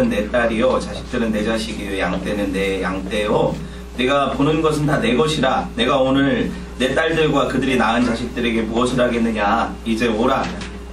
내 딸이요, 자식들은 내 자식이요, 양떼는 내 양떼요. 내가 보는 것은 다 내 것이라. 내가 오늘 내 딸들과 그들이 낳은 자식들에게 무엇을 하겠느냐. 이제 오라.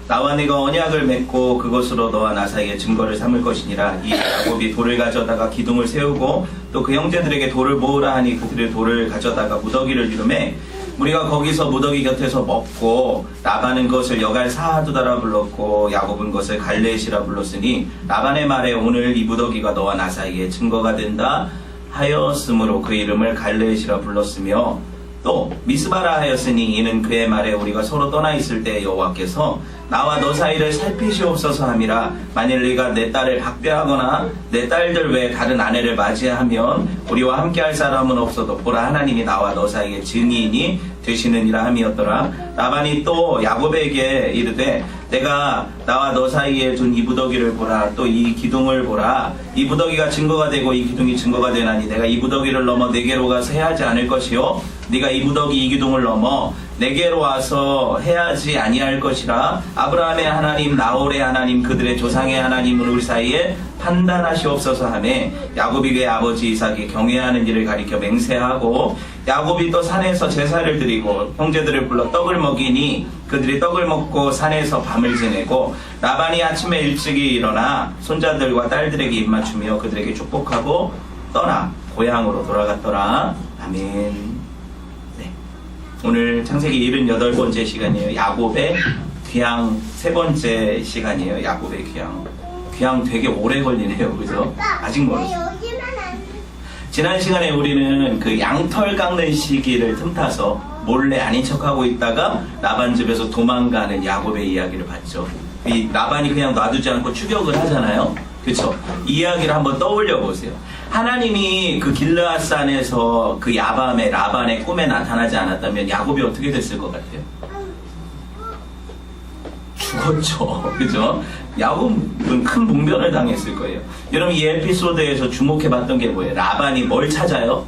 나와 네가 언약을 맺고 그것으로 너와 나 사이에 증거를 삼을 것이니라. 이 야곱이 돌을 가져다가 기둥을 세우고 또 그 형제들에게 돌을 모으라 하니 그들의 돌을 가져다가 무더기를 이루매 우리가 거기서 무더기 곁에서 먹고 라반은 그것을 여갈 사하두다라 불렀고 야곱은 그것을 갈레시라 불렀으니 라반의 말에 오늘 이 무더기가 너와 나 사이에 증거가 된다 하였으므로 그 이름을 갈레시라 불렀으며 또 미스바라 하였으니 이는 그의 말에 우리가 서로 떠나 있을 때 여호와께서 나와 너 사이를 살피시옵소서 함이라. 만일 네가 내 딸을 박대하거나 내 딸들 외에 다른 아내를 맞이하면 우리와 함께할 사람은 없어도 보라 하나님이 나와 너 사이에 증인이 되시느니라 함이었더라. 라반이 또 야곱에게 이르되 내가 나와 너 사이에 둔 이 무더기를 보라. 또 이 기둥을 보라. 이 무더기가 증거가 되고 이 기둥이 증거가 되나니 내가 이 무더기를 넘어 내게로 가서 해하지 않을 것이요 네가 이 무더기 이 기둥을 넘어 내게로 와서 해하지 아니할 것이라. 아브라함의 하나님 나홀의 하나님 그들의 조상의 하나님은 우리 사이에 판단하시옵소서 하매 야곱이 그의 아버지 이삭이 경외하는 일을 가리켜 맹세하고 야곱이 또 산에서 제사를 드리고 형제들을 불러 떡을 먹이니 그들이 떡을 먹고 산에서 밤을 지내고 라반이 아침에 일찍이 일어나 손자들과 딸들에게 입맞추며 그들에게 축복하고 떠나 고향으로 돌아갔더라. 아멘. 오늘 창세기 78번째 시간이에요. 야곱의 귀향 3번째 시간이에요. 야곱의 귀향. 귀향 되게 오래 걸리네요. 그죠? 아직 멀었어요. 지난 시간에 우리는 그 양털 깎는 시기를 틈타서 몰래 아닌 척하고 있다가 라반 집에서 도망가는 야곱의 이야기를 봤죠. 이 라반이 그냥 놔두지 않고 추격을 하잖아요. 그쵸? 이 이야기를 한번 떠올려 보세요. 하나님이 그 길르앗산에서 그 야밤에 라반의 꿈에 나타나지 않았다면 야곱이 어떻게 됐을 것 같아요? 죽었죠. 그죠? 야곱은 큰 봉변을 당했을 거예요. 여러분 이 에피소드에서 주목해 봤던 게 뭐예요? 라반이 뭘 찾아요?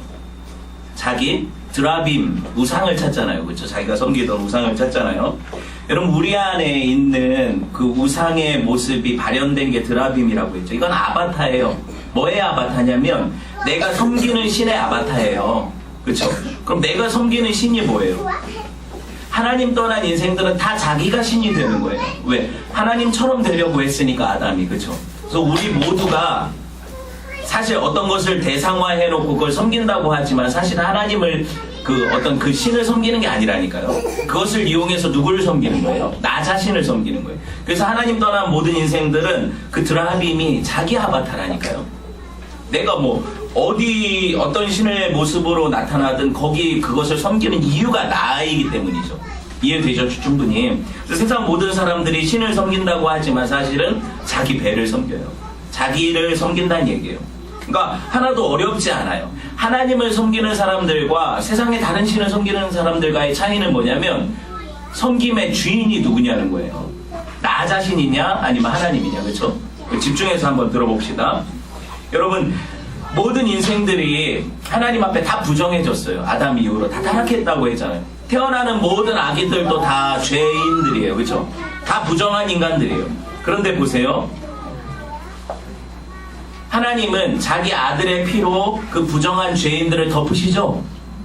자기 드라빔 우상을 찾잖아요. 그렇죠? 자기가 섬기던 우상을 찾잖아요. 여러분 우리 안에 있는 그 우상의 모습이 발현된 게 드라빔이라고 했죠. 이건 아바타예요. 뭐의 아바타냐면 내가 섬기는 신의 아바타예요. 그렇죠? 그럼 내가 섬기는 신이 뭐예요? 하나님 떠난 인생들은 다 자기가 신이 되는 거예요. 왜? 하나님처럼 되려고 했으니까 아담이. 그렇죠? 그래서 우리 모두가 사실 어떤 것을 대상화해놓고 그걸 섬긴다고 하지만 사실 하나님을 어떤 그 신을 섬기는 게 아니라니까요. 그것을 이용해서 누구를 섬기는 거예요? 나 자신을 섬기는 거예요. 그래서 하나님 떠난 모든 인생들은 그 드라빔이 자기 아바타라니까요. 내가 어떤 신의 모습으로 나타나든 거기 그것을 섬기는 이유가 나이기 때문이죠. 이해되죠? 충분히. 그래서 세상 모든 사람들이 신을 섬긴다고 하지만 사실은 자기 배를 섬겨요. 자기를 섬긴다는 얘기예요. 그러니까 하나도 어렵지 않아요. 하나님을 섬기는 사람들과 세상의 다른 신을 섬기는 사람들과의 차이는 뭐냐면 섬김의 주인이 누구냐는 거예요. 나 자신이냐 아니면 하나님이냐. 그렇죠? 집중해서 한번 들어봅시다. 여러분 모든 인생들이 하나님 앞에 다 부정해졌어요. 아담 이후로 다 타락했다고 했잖아요. 태어나는 모든 아기들도 다 죄인들이에요. 그렇죠? 다 부정한 인간들이에요. 그런데 보세요. 하나님은 자기 아들의 피로 그 부정한 죄인들을 덮으시죠.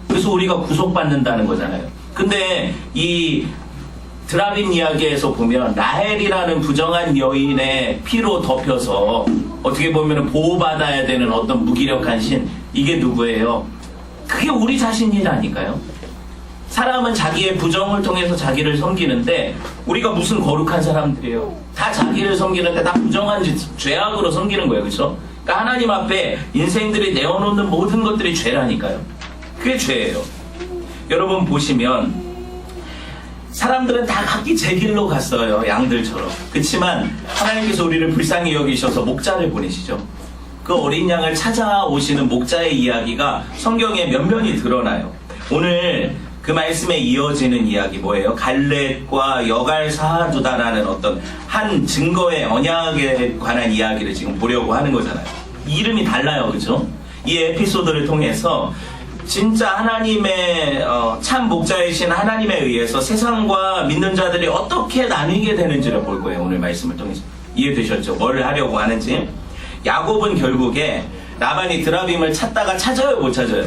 그래서 우리가 구속받는다는 거잖아요. 근데 이 드라빔 이야기에서 보면 라헬이라는 부정한 여인의 피로 덮여서 어떻게 보면 보호받아야 되는 어떤 무기력한 신, 이게 누구예요? 그게 우리 자신이라니까요. 사람은 자기의 부정을 통해서 자기를 섬기는데 우리가 무슨 거룩한 사람들이에요. 다 자기를 섬기는데 다 부정한 죄악으로 섬기는 거예요. 그렇죠? 그러니까 하나님 앞에 인생들이 내어놓는 모든 것들이 죄라니까요. 그게 죄예요. 여러분 보시면 사람들은 다 각기 제 길로 갔어요. 양들처럼. 그렇지만 하나님께서 우리를 불쌍히 여기셔서 목자를 보내시죠. 그 어린 양을 찾아오시는 목자의 이야기가 성경에 면면이 드러나요. 오늘 그 말씀에 이어지는 이야기 뭐예요? 갈렙과 여갈 사하두다라는 어떤 한 증거의 언약에 관한 이야기를 지금 보려고 하는 거잖아요. 이름이 달라요. 그렇죠? 이 에피소드를 통해서 진짜 하나님의 참 목자이신 하나님에 의해서 세상과 믿는 자들이 어떻게 나뉘게 되는지를 볼 거예요. 오늘 말씀을 통해서. 이해되셨죠? 뭘 하려고 하는지. 야곱은 결국에 라반이 드라빔을 찾다가 찾아요, 못 찾아요?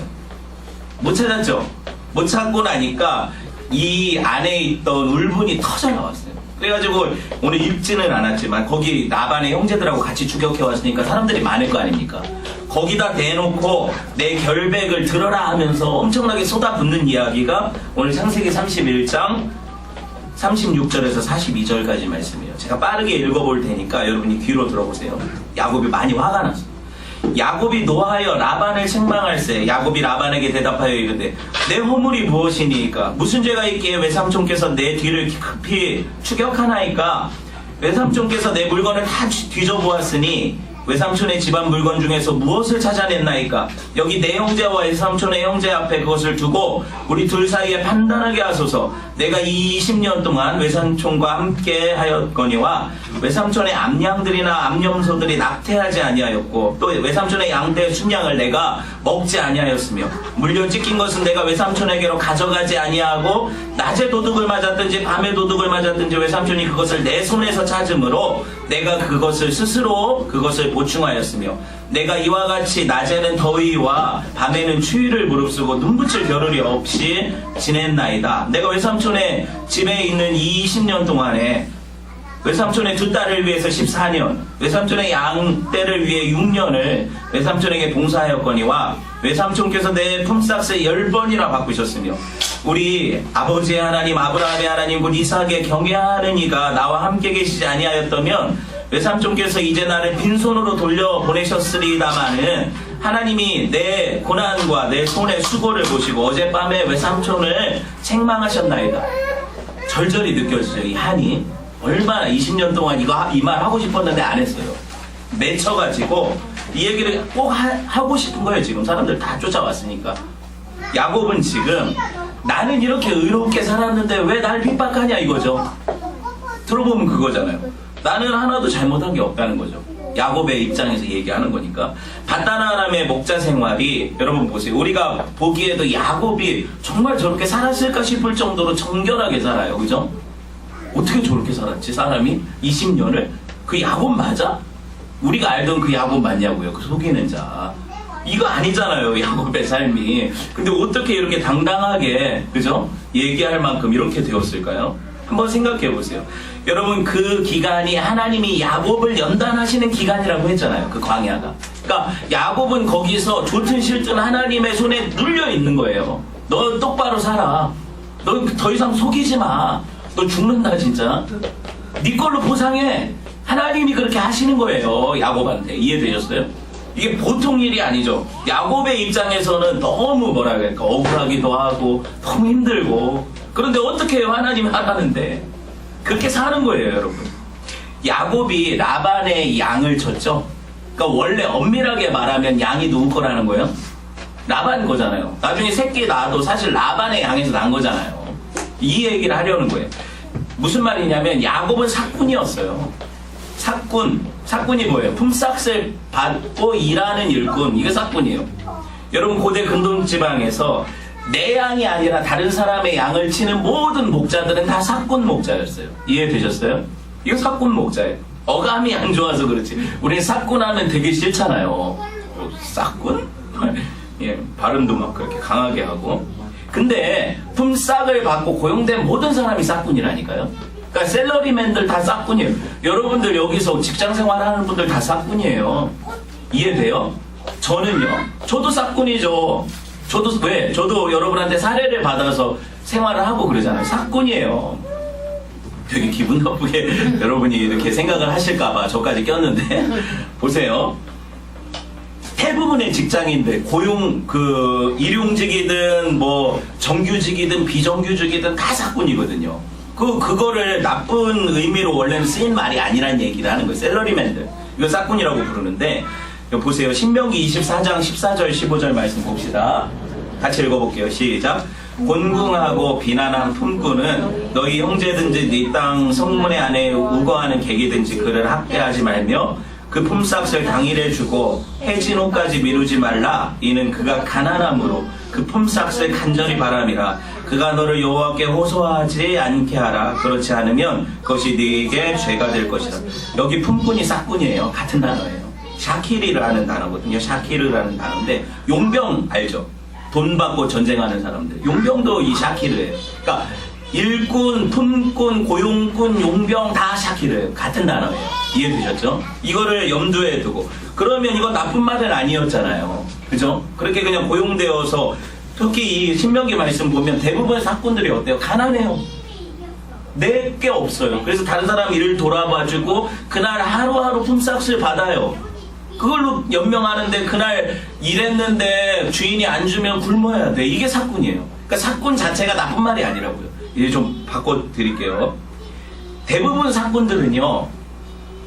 못 찾았죠? 못 찾고 나니까 이 안에 있던 울분이 터져 나왔어요. 그래가지고 오늘 읽지는 않았지만 거기 라반의 형제들하고 같이 추격해 왔으니까 사람들이 많을 거 아닙니까? 거기다 대놓고 내 결백을 들어라 하면서 엄청나게 쏟아붓는 이야기가 오늘 창세기 31장 36절에서 42절까지 말씀이에요. 제가 빠르게 읽어볼 테니까 여러분이 귀로 들어보세요. 야곱이 많이 화가 났어요. 야곱이 노하여 라반을 책망할세. 야곱이 라반에게 대답하여 이르되 내 허물이 무엇이니까? 무슨 죄가 있기에 외삼촌께서 내 뒤를 급히 추격하나이까? 외삼촌께서 내 물건을 다 뒤져보았으니 외삼촌의 집안 물건 중에서 무엇을 찾아냈나이까? 여기 내 형제와 외삼촌의 형제 앞에 그것을 두고 우리 둘 사이에 판단하게 하소서. 내가 이 20년 동안 외삼촌과 함께 하였거니와 외삼촌의 암양들이나 암염소들이 낙태하지 아니하였고 또 외삼촌의 양떼 순양을 내가 먹지 아니하였으며 물려 찢긴 것은 내가 외삼촌에게로 가져가지 아니하고 낮에 도둑을 맞았든지 밤에 도둑을 맞았든지 외삼촌이 그것을 내 손에서 찾으므로 내가 그것을 스스로 그것을 보충하였으며 내가 이와 같이 낮에는 더위와 밤에는 추위를 무릅쓰고 눈붙일 겨를이 없이 지냈나이다. 내가 외삼촌의 집에 있는 이 20년 동안에 외삼촌의 두 딸을 위해서 14년, 외삼촌의 양떼를 위해 6년을 외삼촌에게 봉사하였거니와 외삼촌께서 내 품삯을 10번이나 바꾸셨으며 우리 아버지의 하나님 아브라함의 하나님 곧 이삭의 경외하는 이가 나와 함께 계시지 아니하였다면 외삼촌께서 이제 나를 빈손으로 돌려보내셨으리다마는 하나님이 내 고난과 내 손의 수고를 보시고 어젯밤에 외삼촌을 책망하셨나이다. 절절히 느껴지죠. 이 한이 얼마나 20년 동안 이 말 하고 싶었는데 안 했어요. 맺혀가지고 이 얘기를 꼭 하고 싶은 거예요. 지금 사람들 다 쫓아왔으니까. 야곱은 지금 나는 이렇게 의롭게 살았는데 왜 날 핍박하냐 이거죠. 들어보면 그거잖아요. 나는 하나도 잘못한 게 없다는 거죠. 야곱의 입장에서 얘기하는 거니까. 바다나람의 목자 생활이 여러분 보세요. 우리가 보기에도 야곱이 정말 저렇게 살았을까 싶을 정도로 정결하게 살아요. 그죠? 어떻게 저렇게 살았지 사람이? 20년을? 그 야곱 맞아? 우리가 알던 그 야곱 맞냐고요. 그 속이는 자. 이거 아니잖아요. 야곱의 삶이. 근데 어떻게 이렇게 당당하게 그죠? 얘기할 만큼 이렇게 되었을까요? 한번 생각해 보세요. 여러분 그 기간이 하나님이 야곱을 연단하시는 기간이라고 했잖아요. 그 광야가. 그러니까 야곱은 거기서 좋든 싫든 하나님의 손에 눌려 있는 거예요. 너 똑바로 살아. 너 더 이상 속이지 마. 너 죽는다 진짜. 네 걸로 보상해. 하나님이 그렇게 하시는 거예요. 야곱한테. 이해되셨어요? 이게 보통 일이 아니죠. 야곱의 입장에서는 너무 뭐라 그럴까 억울하기도 하고 너무 힘들고 그런데 어떻게 해요? 하나님이 하라는데 그렇게 사는 거예요. 여러분 야곱이 라반의 양을 쳤죠. 그러니까 원래 엄밀하게 말하면 양이 누구 거라는 거예요? 라반 거잖아요. 나중에 새끼 낳아도 사실 라반의 양에서 난 거잖아요. 이 얘기를 하려는 거예요. 무슨 말이냐면 야곱은 사꾼이었어요. 사꾼이 뭐예요? 품삯을 받고 일하는 일꾼. 이게 사꾼이에요. 여러분 고대 근동지방에서 내 양이 아니라 다른 사람의 양을 치는 모든 목자들은 다 사꾼 목자였어요. 이해되셨어요? 이거 사꾼 목자예요. 어감이 안 좋아서 그렇지. 우리는 사꾼하면 되게 싫잖아요. 사꾼? 예, 발음도 막 그렇게 강하게 하고. 근데 품삯을 받고 고용된 모든 사람이 사꾼이라니까요. 그러니까 셀러리맨들 다 사꾼이에요. 여러분들 여기서 직장생활 하는 분들 다 사꾼이에요. 이해돼요? 저는요. 저도 사꾼이죠. 저도 여러분한테 사례를 받아서 생활을 하고 그러잖아요. 사꾼이에요. 되게 기분 나쁘게 여러분이 이렇게 생각을 하실까봐 저까지 꼈는데 보세요. 대부분의 직장인들 일용직이든 뭐 정규직이든 비정규직이든 다 사꾼이거든요. 그거를 나쁜 의미로 원래는 쓰인 말이 아니란 얘기를 하는 거예요. 셀러리맨들. 이거 사꾼이라고 부르는데 보세요. 신명기 24장 14절 15절 말씀 봅시다. 같이 읽어볼게요. 시작. 곤궁하고 비난한 품꾼은 너희 형제든지 네 땅 성문의 안에 우거하는 객이든지 그를 학대하지 말며 그 품삯을 당일에 주고 해진 후까지 미루지 말라. 이는 그가 가난함으로 그 품삯을 간절히 바람이라. 그가 너를 여호와께 호소하지 않게 하라. 그렇지 않으면 그것이 네게 죄가 될 것이다. 여기 품꾼이 싹꾼이에요. 같은 단어예요. 샤키리라는 단어거든요. 샤키르라는 단어인데 용병 알죠? 돈 받고 전쟁하는 사람들. 용병도 이 샤키르예요. 그러니까 일꾼, 품꾼, 고용꾼, 용병 다 샤키르예요. 같은 단어예요. 이해되셨죠? 이거를 염두에 두고. 그러면 이건 나쁜 말은 아니었잖아요. 그죠? 그렇게 그냥 고용되어서 특히 이 신명기 말씀 보면 대부분 사꾼들이 어때요? 가난해요. 내 게 없어요. 그래서 다른 사람 일을 돌아봐주고 그날 하루하루 품삯을 받아요. 그걸로 연명하는데 그날 일했는데 주인이 안 주면 굶어야 돼. 이게 사꾼이에요. 그러니까 사꾼 자체가 나쁜 말이 아니라고요. 이제 좀 바꿔드릴게요. 대부분 사꾼들은요,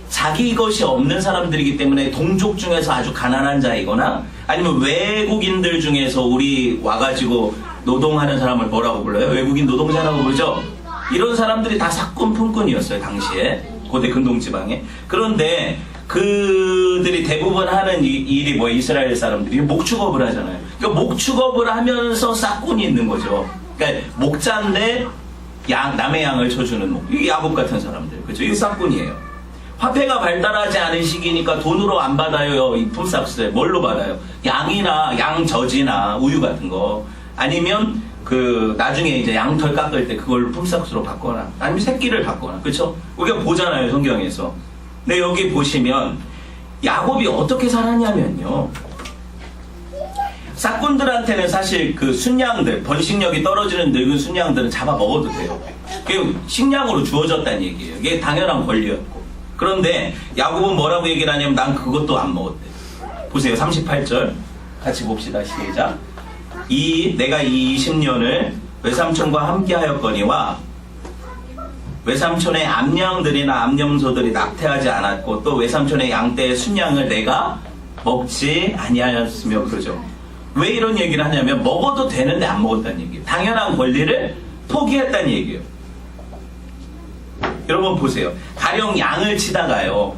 자기 것이 없는 사람들이기 때문에 동족 중에서 아주 가난한 자이거나 아니면 외국인들 중에서 우리 와가지고 노동하는 사람을 뭐라고 불러요? 외국인 노동자라고 부르죠? 이런 사람들이 다 사꾼 품꾼이었어요. 당시에 고대 근동지방에. 그런데 그들이 대부분 하는 일이 뭐 이스라엘 사람들이 목축업을 하잖아요. 그러니까 목축업을 하면서 사꾼이 있는 거죠. 그러니까 목자인데 남의 양을 쳐주는 목. 이게 야곱 같은 사람들. 그렇죠? 이게 사꾼이에요. 화폐가 발달하지 않은 시기니까 돈으로 안 받아요. 이 품삯을. 뭘로 받아요? 양이나 양젖이나 우유 같은 거. 아니면 나중에 이제 양털 깎을 때 그걸 품삯으로 받거나 아니면 새끼를 받거나. 그렇죠? 우리가 보잖아요. 성경에서. 근데 여기 보시면 야곱이 어떻게 살았냐면요. 사꾼들한테는 사실 그 순양들, 번식력이 떨어지는 늙은 순양들은 잡아 먹어도 돼요. 그게 식량으로 주어졌다는 얘기예요. 이게 당연한 권리였고. 그런데 야곱은 뭐라고 얘기를 하냐면 난 그것도 안 먹었대. 보세요. 38절 같이 봅시다. 시작. 내가 이 20년을 외삼촌과 함께 하였거니와 외삼촌의 암양들이나 암염소들이 낙태하지 않았고 또 외삼촌의 양떼의 순양을 내가 먹지 아니하였으며 그러죠. 왜 이런 얘기를 하냐면 먹어도 되는데 안 먹었다는 얘기예요. 당연한 권리를 포기했다는 얘기예요. 여러분 보세요. 가령 양을 치다가요.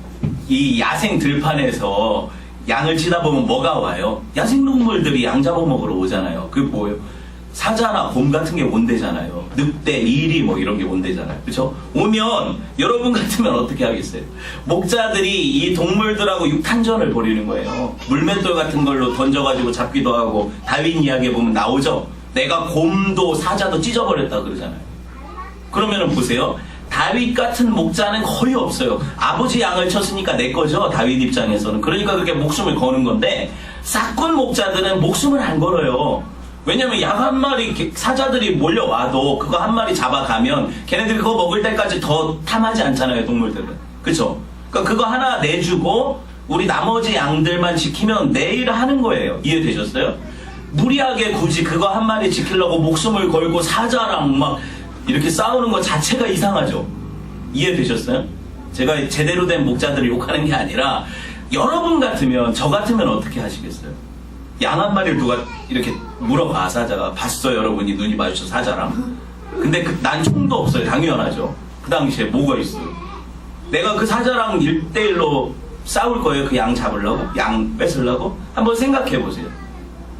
이 야생 들판에서 양을 치다 보면 뭐가 와요? 야생동물들이 양 잡아먹으러 오잖아요. 그게 뭐예요? 사자나 곰 같은 게 온대잖아요. 늑대, 이리 뭐 이런 게 온대잖아요. 그렇죠? 오면 여러분 같으면 어떻게 하겠어요? 목자들이 이 동물들하고 육탄전을 벌이는 거예요. 물맷돌 같은 걸로 던져가지고 잡기도 하고 다윈 이야기에 보면 나오죠? 내가 곰도 사자도 찢어버렸다 그러잖아요. 그러면은 보세요. 다윗 같은 목자는 거의 없어요. 아버지 양을 쳤으니까 내 거죠. 다윗 입장에서는. 그러니까 그렇게 목숨을 거는 건데 사꾼 목자들은 목숨을 안 걸어요. 왜냐면 양 한 마리 사자들이 몰려와도 그거 한 마리 잡아가면 걔네들이 그거 먹을 때까지 더 탐하지 않잖아요. 동물들은. 그쵸? 그러니까 그거 하나 내주고 우리 나머지 양들만 지키면 내일 하는 거예요. 이해되셨어요? 무리하게 굳이 그거 한 마리 지키려고 목숨을 걸고 사자랑 막 이렇게 싸우는 것 자체가 이상하죠. 이해되셨어요? 제가 제대로 된 목자들을 욕하는 게 아니라 여러분 같으면 저 같으면 어떻게 하시겠어요? 양 한 마리를 누가 이렇게 물어봐. 사자가 봤어요. 여러분이 눈이 마주쳐 사자랑. 근데 난 총도 없어요. 당연하죠. 그 당시에 뭐가 있어요? 내가 그 사자랑 1대1로 싸울 거예요. 그 양 잡으려고? 양 뺏으려고? 한번 생각해 보세요.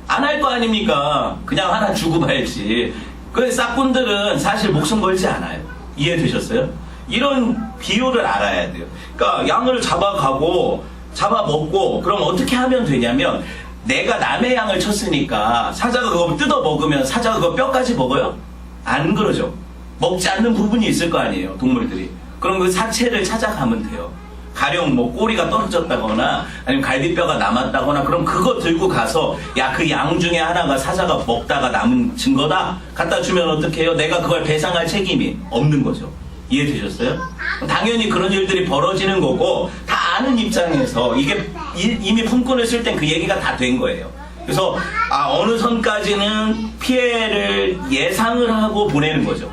안 할 거 아닙니까? 그냥 하나 주고 봐야지. 그래서 싹꾼들은 사실 목숨 걸지 않아요. 이해되셨어요? 이런 비율을 알아야 돼요. 그러니까 양을 잡아가고 잡아먹고 그럼 어떻게 하면 되냐면 내가 남의 양을 쳤으니까 사자가 그거 뜯어 먹으면 사자가 그거 뼈까지 먹어요? 안 그러죠. 먹지 않는 부분이 있을 거 아니에요. 동물들이. 그럼 그 사체를 찾아가면 돼요. 가령 뭐 꼬리가 떨어졌다거나 아니면 갈비뼈가 남았다거나 그럼 그거 들고 가서 야, 그 양 중에 하나가 사자가 먹다가 남은 증거다? 갖다 주면 어떻게 해요? 내가 그걸 배상할 책임이 없는 거죠. 이해되셨어요? 당연히 그런 일들이 벌어지는 거고 다 아는 입장에서 이게 이미 품꾼을 쓸 땐 그 얘기가 다 된 거예요. 그래서 어느 선까지는 피해를 예상을 하고 보내는 거죠.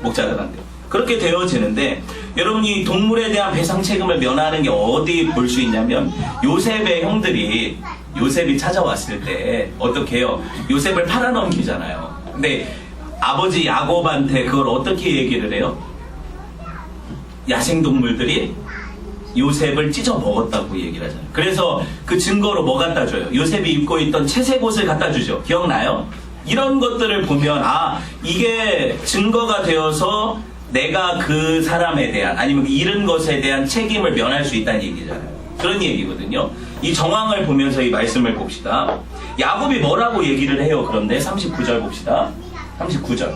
목자들한테. 그렇게 되어지는데 여러분이 동물에 대한 배상 책임을 면하는 게 어디 볼 수 있냐면 요셉의 형들이 요셉이 찾아왔을 때 어떻게 해요? 요셉을 팔아넘기잖아요. 근데 아버지 야곱한테 그걸 어떻게 얘기를 해요? 야생동물들이 요셉을 찢어 먹었다고 얘기를 하잖아요. 그래서 그 증거로 뭐 갖다 줘요? 요셉이 입고 있던 채색 옷을 갖다 주죠. 기억나요? 이런 것들을 보면 이게 증거가 되어서 내가 그 사람에 대한 아니면 잃은 것에 대한 책임을 면할 수 있다는 얘기잖아요. 그런 얘기거든요. 이 정황을 보면서 이 말씀을 봅시다. 야곱이 뭐라고 얘기를 해요? 그런데 39절 봅시다. 39절.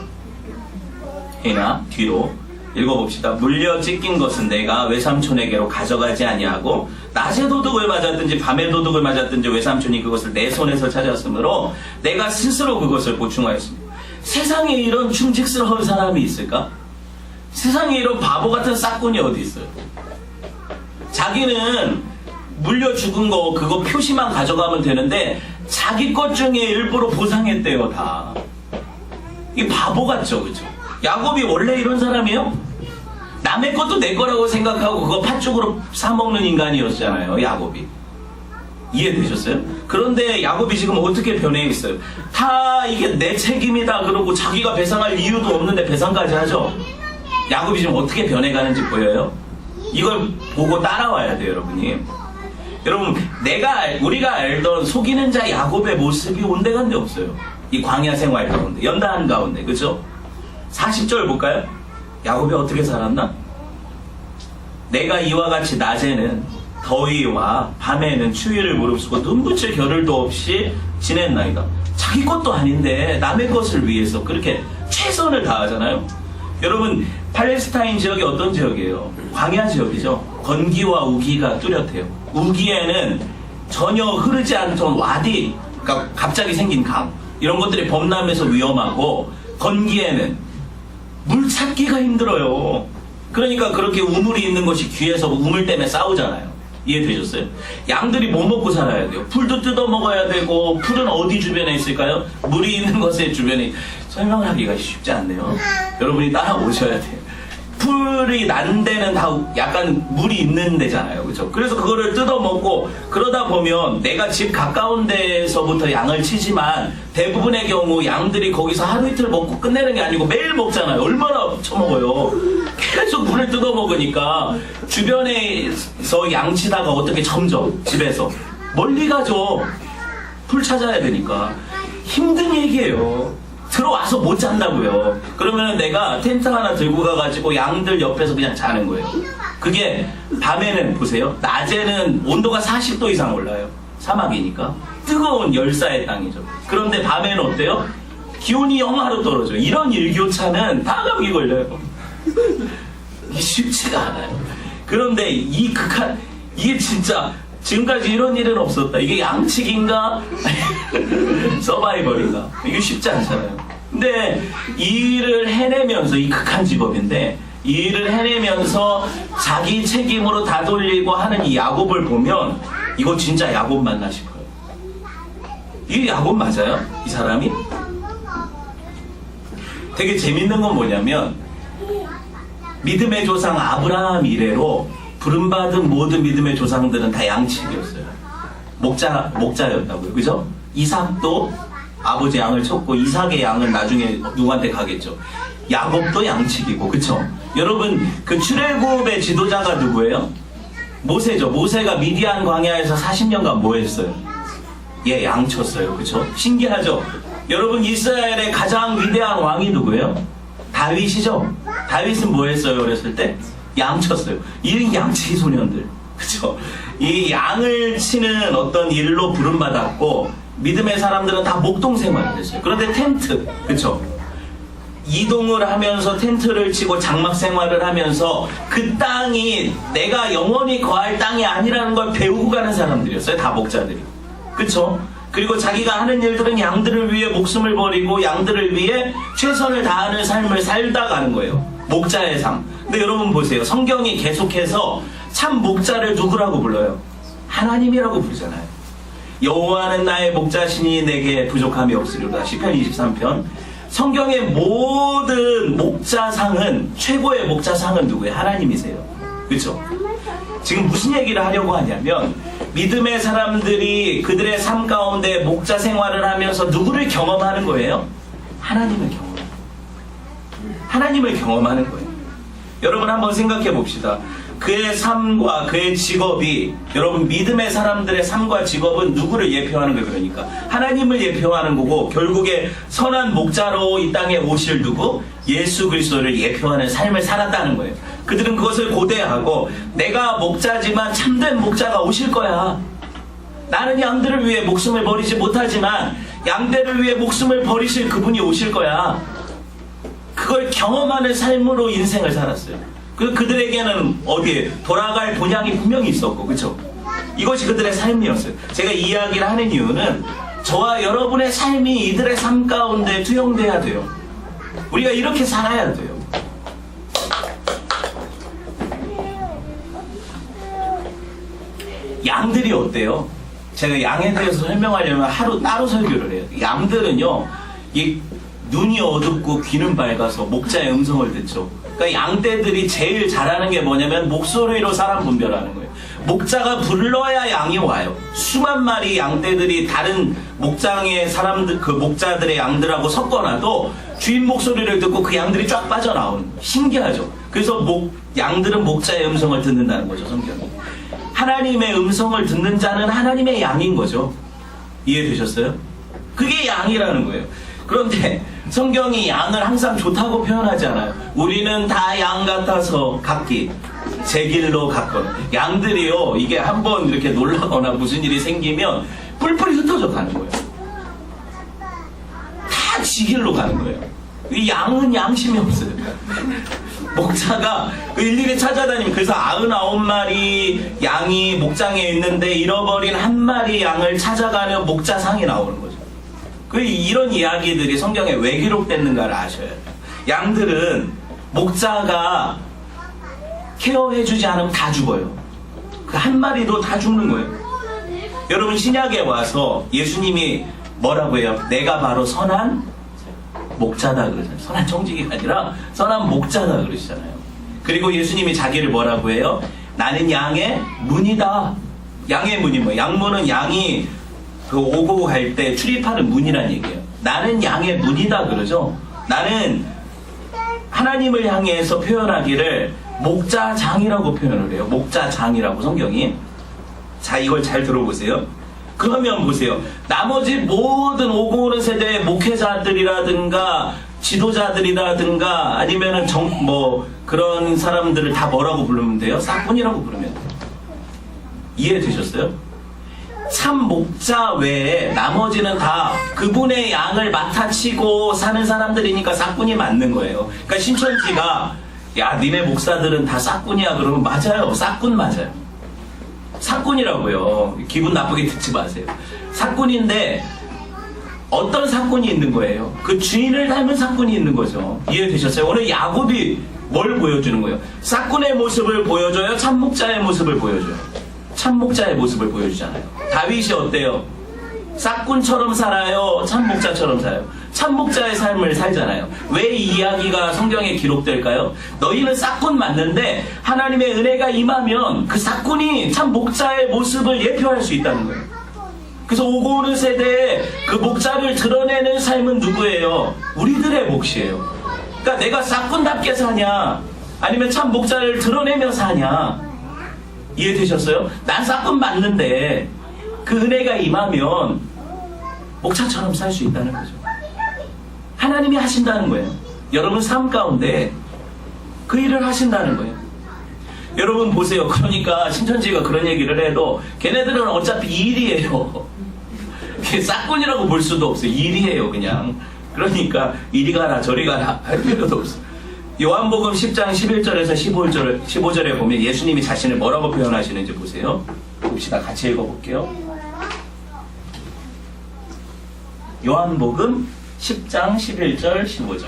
해나 뒤로 읽어봅시다. 물려 찢긴 것은 내가 외삼촌에게로 가져가지 아니하고 낮에 도둑을 맞았든지 밤에 도둑을 맞았든지 외삼촌이 그것을 내 손에서 찾았으므로 내가 스스로 그것을 보충하였습니다. 세상에 이런 충직스러운 사람이 있을까? 세상에 이런 바보 같은 싹군이 어디 있어요? 자기는 물려 죽은 거 그거 표시만 가져가면 되는데 자기 것 중에 일부러 보상했대요. 다. 이 바보 같죠, 그죠? 야곱이 원래 이런 사람이에요? 남의 것도 내 거라고 생각하고 그거 팥죽으로 사먹는 인간이었잖아요, 야곱이. 이해되셨어요? 그런데 야곱이 지금 어떻게 변해 있어요? 다 이게 내 책임이다 그러고 자기가 배상할 이유도 없는데 배상까지 하죠? 야곱이 지금 어떻게 변해가는지 보여요? 이걸 보고 따라와야 돼요, 여러분이. 여러분, 우리가 알던 속이는 자 야곱의 모습이 온데간데 없어요. 이 광야 생활 가운데, 연단 가운데, 그죠? 40절 볼까요? 야곱이 어떻게 살았나? 내가 이와 같이 낮에는 더위와 밤에는 추위를 무릅쓰고 눈붙일 겨를도 없이 지냈나이다. 자기 것도 아닌데 남의 것을 위해서 그렇게 최선을 다하잖아요. 여러분, 팔레스타인 지역이 어떤 지역이에요? 광야 지역이죠. 건기와 우기가 뚜렷해요. 우기에는 전혀 흐르지 않던 와디, 그러니까 갑자기 생긴 강, 이런 것들이 범람해서 위험하고, 건기에는 물 찾기가 힘들어요. 그러니까 그렇게 우물이 있는 것이 귀해서 우물 때문에 싸우잖아요. 이해되셨어요? 양들이 뭐 먹고 살아야 돼요? 풀도 뜯어 먹어야 되고, 풀은 어디 주변에 있을까요? 물이 있는 것의 주변에. 설명하기가 쉽지 않네요. 여러분이 따라오셔야 돼요. 풀이 난 데는 다 약간 물이 있는 데잖아요. 그렇죠? 그래서 그거를 뜯어 먹고, 그러다 보면 내가 집 가까운 데서부터 양을 치지만 대부분의 경우 양들이 거기서 하루 이틀 먹고 끝내는 게 아니고 매일 먹잖아요. 얼마나 처먹어요. 계속 물을 뜯어 먹으니까 주변에서 양치다가 어떻게 점점 집에서 멀리 가죠. 풀 찾아야 되니까. 힘든 얘기예요. 들어와서 못 잔다고요. 그러면 내가 텐트 하나 들고 가가지고 양들 옆에서 그냥 자는 거예요. 그게 밤에는 보세요. 낮에는 온도가 40도 이상 올라요. 사막이니까. 뜨거운 열사의 땅이죠. 그런데 밤에는 어때요? 기온이 영하로 떨어져요. 이런 일교차는 다 감기 걸려요. 이게 쉽지가 않아요. 그런데 이게 진짜 지금까지 이런 일은 없었다. 이게 양치기인가? 서바이벌인가? 이게 쉽지 않잖아요. 근데 이 일을 해내면서, 이 극한 직업인데 이 일을 해내면서 자기 책임으로 다 돌리고 하는 이 야곱을 보면 이거 진짜 야곱 맞나 싶어요. 이게 야곱 맞아요? 이 사람이? 되게 재밌는 건 뭐냐면 믿음의 조상 아브라함 이래로 부름받은 모든 믿음의 조상들은 다 양측이었어요. 목자였다고요. 그죠? 이삭도 아버지 양을 쳤고, 이삭의 양은 나중에 누구한테 가겠죠? 야곱도 양측이고, 그쵸? 여러분, 그 출애굽의 지도자가 누구예요? 모세죠. 모세가 미디안 광야에서 40년간 뭐 했어요? 예, 양 쳤어요. 그쵸? 신기하죠? 여러분, 이스라엘의 가장 위대한 왕이 누구예요? 다윗이죠? 다윗은 뭐 했어요, 어렸을 때? 양 쳤어요. 이 양치기 소년들. 그쵸? 이 양을 치는 어떤 일로 부름받았고, 믿음의 사람들은 다 목동 생활을 했어요. 그런데 텐트, 그쵸? 이동을 하면서 텐트를 치고 장막 생활을 하면서 그 땅이 내가 영원히 거할 땅이 아니라는 걸 배우고 가는 사람들이었어요. 다 목자들이. 그쵸? 그리고 자기가 하는 일들은 양들을 위해 목숨을 버리고 양들을 위해 최선을 다하는 삶을 살다 가는 거예요. 목자의 삶. 근데 여러분 보세요. 성경이 계속해서 참 목자를 누구라고 불러요? 하나님이라고 부르잖아요. 여호와는 나의 목자시니 내게 부족함이 없으리로다. 시편 23편. 성경의 모든 목자상은, 최고의 목자상은 누구예요? 하나님이세요. 그렇죠? 지금 무슨 얘기를 하려고 하냐면 믿음의 사람들이 그들의 삶 가운데 목자 생활을 하면서 누구를 경험하는 거예요? 하나님을 경험하는 거예요. 여러분 한번 생각해 봅시다. 그의 삶과 그의 직업이, 여러분 믿음의 사람들의 삶과 직업은 누구를 예표하는 거예요? 그러니까 하나님을 예표하는 거고, 결국에 선한 목자로 이 땅에 오실 누구? 예수 그리스도를 예표하는 삶을 살았다는 거예요. 그들은 그것을 고대하고 내가 목자지만 참된 목자가 오실 거야. 나는 양들을 위해 목숨을 버리지 못하지만 양떼를 위해 목숨을 버리실 그분이 오실 거야. 그걸 경험하는 삶으로 인생을 살았어요. 그들에게는 어디에 돌아갈 본향이 분명히 있었고, 그렇죠? 이것이 그들의 삶이었어요. 제가 이 이야기를 하는 이유는 저와 여러분의 삶이 이들의 삶 가운데 투영돼야 돼요. 우리가 이렇게 살아야 돼요. 양들이 어때요? 제가 양에 대해서 설명하려면 하루 따로 설교를 해요. 양들은요, 이 눈이 어둡고 귀는 밝아서 목자의 음성을 듣죠. 그러니까 양떼들이 제일 잘하는 게 뭐냐면 목소리로 사람 분별하는 거예요. 목자가 불러야 양이 와요. 수만 마리 양떼들이 다른 목장의 사람들, 그 목자들의 양들하고 섞어놔도 주인 목소리를 듣고 그 양들이 쫙 빠져나오는 거예요. 신기하죠? 그래서 양들은 목자의 음성을 듣는다는 거죠, 성경이. 하나님의 음성을 듣는 자는 하나님의 양인 거죠. 이해되셨어요? 그게 양이라는 거예요. 그런데 성경이 양을 항상 좋다고 표현하지 않아요. 우리는 다 양 같아서 각기 제 길로 갔거든. 양들이요, 이게 한번 이렇게 놀라거나 무슨 일이 생기면 뿔뿔이 흩어져 가는 거예요. 다 지 길로 가는 거예요. 이 양은 양심이 없어요. 목자가 일일이 찾아다니면, 그래서 99마리 양이 목장에 있는데 잃어버린 한 마리 양을 찾아가는 목자상이 나오는 거죠. 이런 이야기들이 성경에 왜 기록됐는가를 아셔야 돼요. 양들은 목자가 케어해주지 않으면 다 죽어요. 그 한 마리도 다 죽는 거예요. 여러분, 신약에 와서 예수님이 뭐라고 해요? 내가 바로 선한 목자다 그러잖아요. 선한 청지기가 아니라 선한 목자다 그러시잖아요. 그리고 예수님이 자기를 뭐라고 해요? 나는 양의 문이다. 양의 문이 뭐예요? 양문은 양이 오고 갈 때 출입하는 문이란 얘기예요. 나는 양의 문이다 그러죠. 나는 하나님을 향해서 표현하기를 목자장이라고 표현을 해요. 목자장이라고 성경이. 자, 이걸 잘 들어보세요. 그러면 보세요. 나머지 모든 오고 오는 세대의 목회자들이라든가 지도자들이라든가 아니면은 그런 사람들을 다 뭐라고 부르면 돼요? 싹군이라고 부르면 돼요. 이해되셨어요? 참 목자 외에 나머지는 다 그분의 양을 맡아치고 사는 사람들이니까 싹군이 맞는 거예요. 그러니까 신천지가 야, 니네 목사들은 다 싹군이야 그러면 맞아요. 싹군 맞아요. 삭군이라고요. 기분 나쁘게 듣지 마세요. 삭군인데 어떤 삭군이 있는 거예요? 그 주인을 닮은 삭군이 있는 거죠. 이해되셨어요? 오늘 야곱이 뭘 보여주는 거예요? 삭군의 모습을 보여줘요? 참목자의 모습을 보여줘요? 참목자의 모습을 보여주잖아요. 다윗이 어때요? 삭군처럼 살아요? 참목자처럼 살아요? 참목자의 삶을 살잖아요. 왜 이 이야기가 성경에 기록될까요? 너희는 삭군 맞는데 하나님의 은혜가 임하면 그 삭군이 참목자의 모습을 예표할 수 있다는 거예요. 그래서 오고 오는 세대에 그 목자를 드러내는 삶은 누구예요? 우리들의 몫이에요. 그러니까 내가 삭군답게 사냐 아니면 참목자를 드러내며 사냐. 이해되셨어요? 난 삭군 맞는데 그 은혜가 임하면 목자처럼 살 수 있다는 거죠. 하나님이 하신다는 거예요. 여러분 삶 가운데 그 일을 하신다는 거예요. 여러분 보세요. 그러니까 신천지가 그런 얘기를 해도 걔네들은 어차피 일이에요. 싹군이라고 볼 수도 없어요. 일이에요 그냥. 그러니까 이리 가라 저리 가라 할 필요도 없어요. 요한복음 10장 11절에서 15절에 보면 예수님이 자신을 뭐라고 표현하시는지 보세요. 봅시다. 같이 읽어볼게요. 요한복음 10장 11절 15절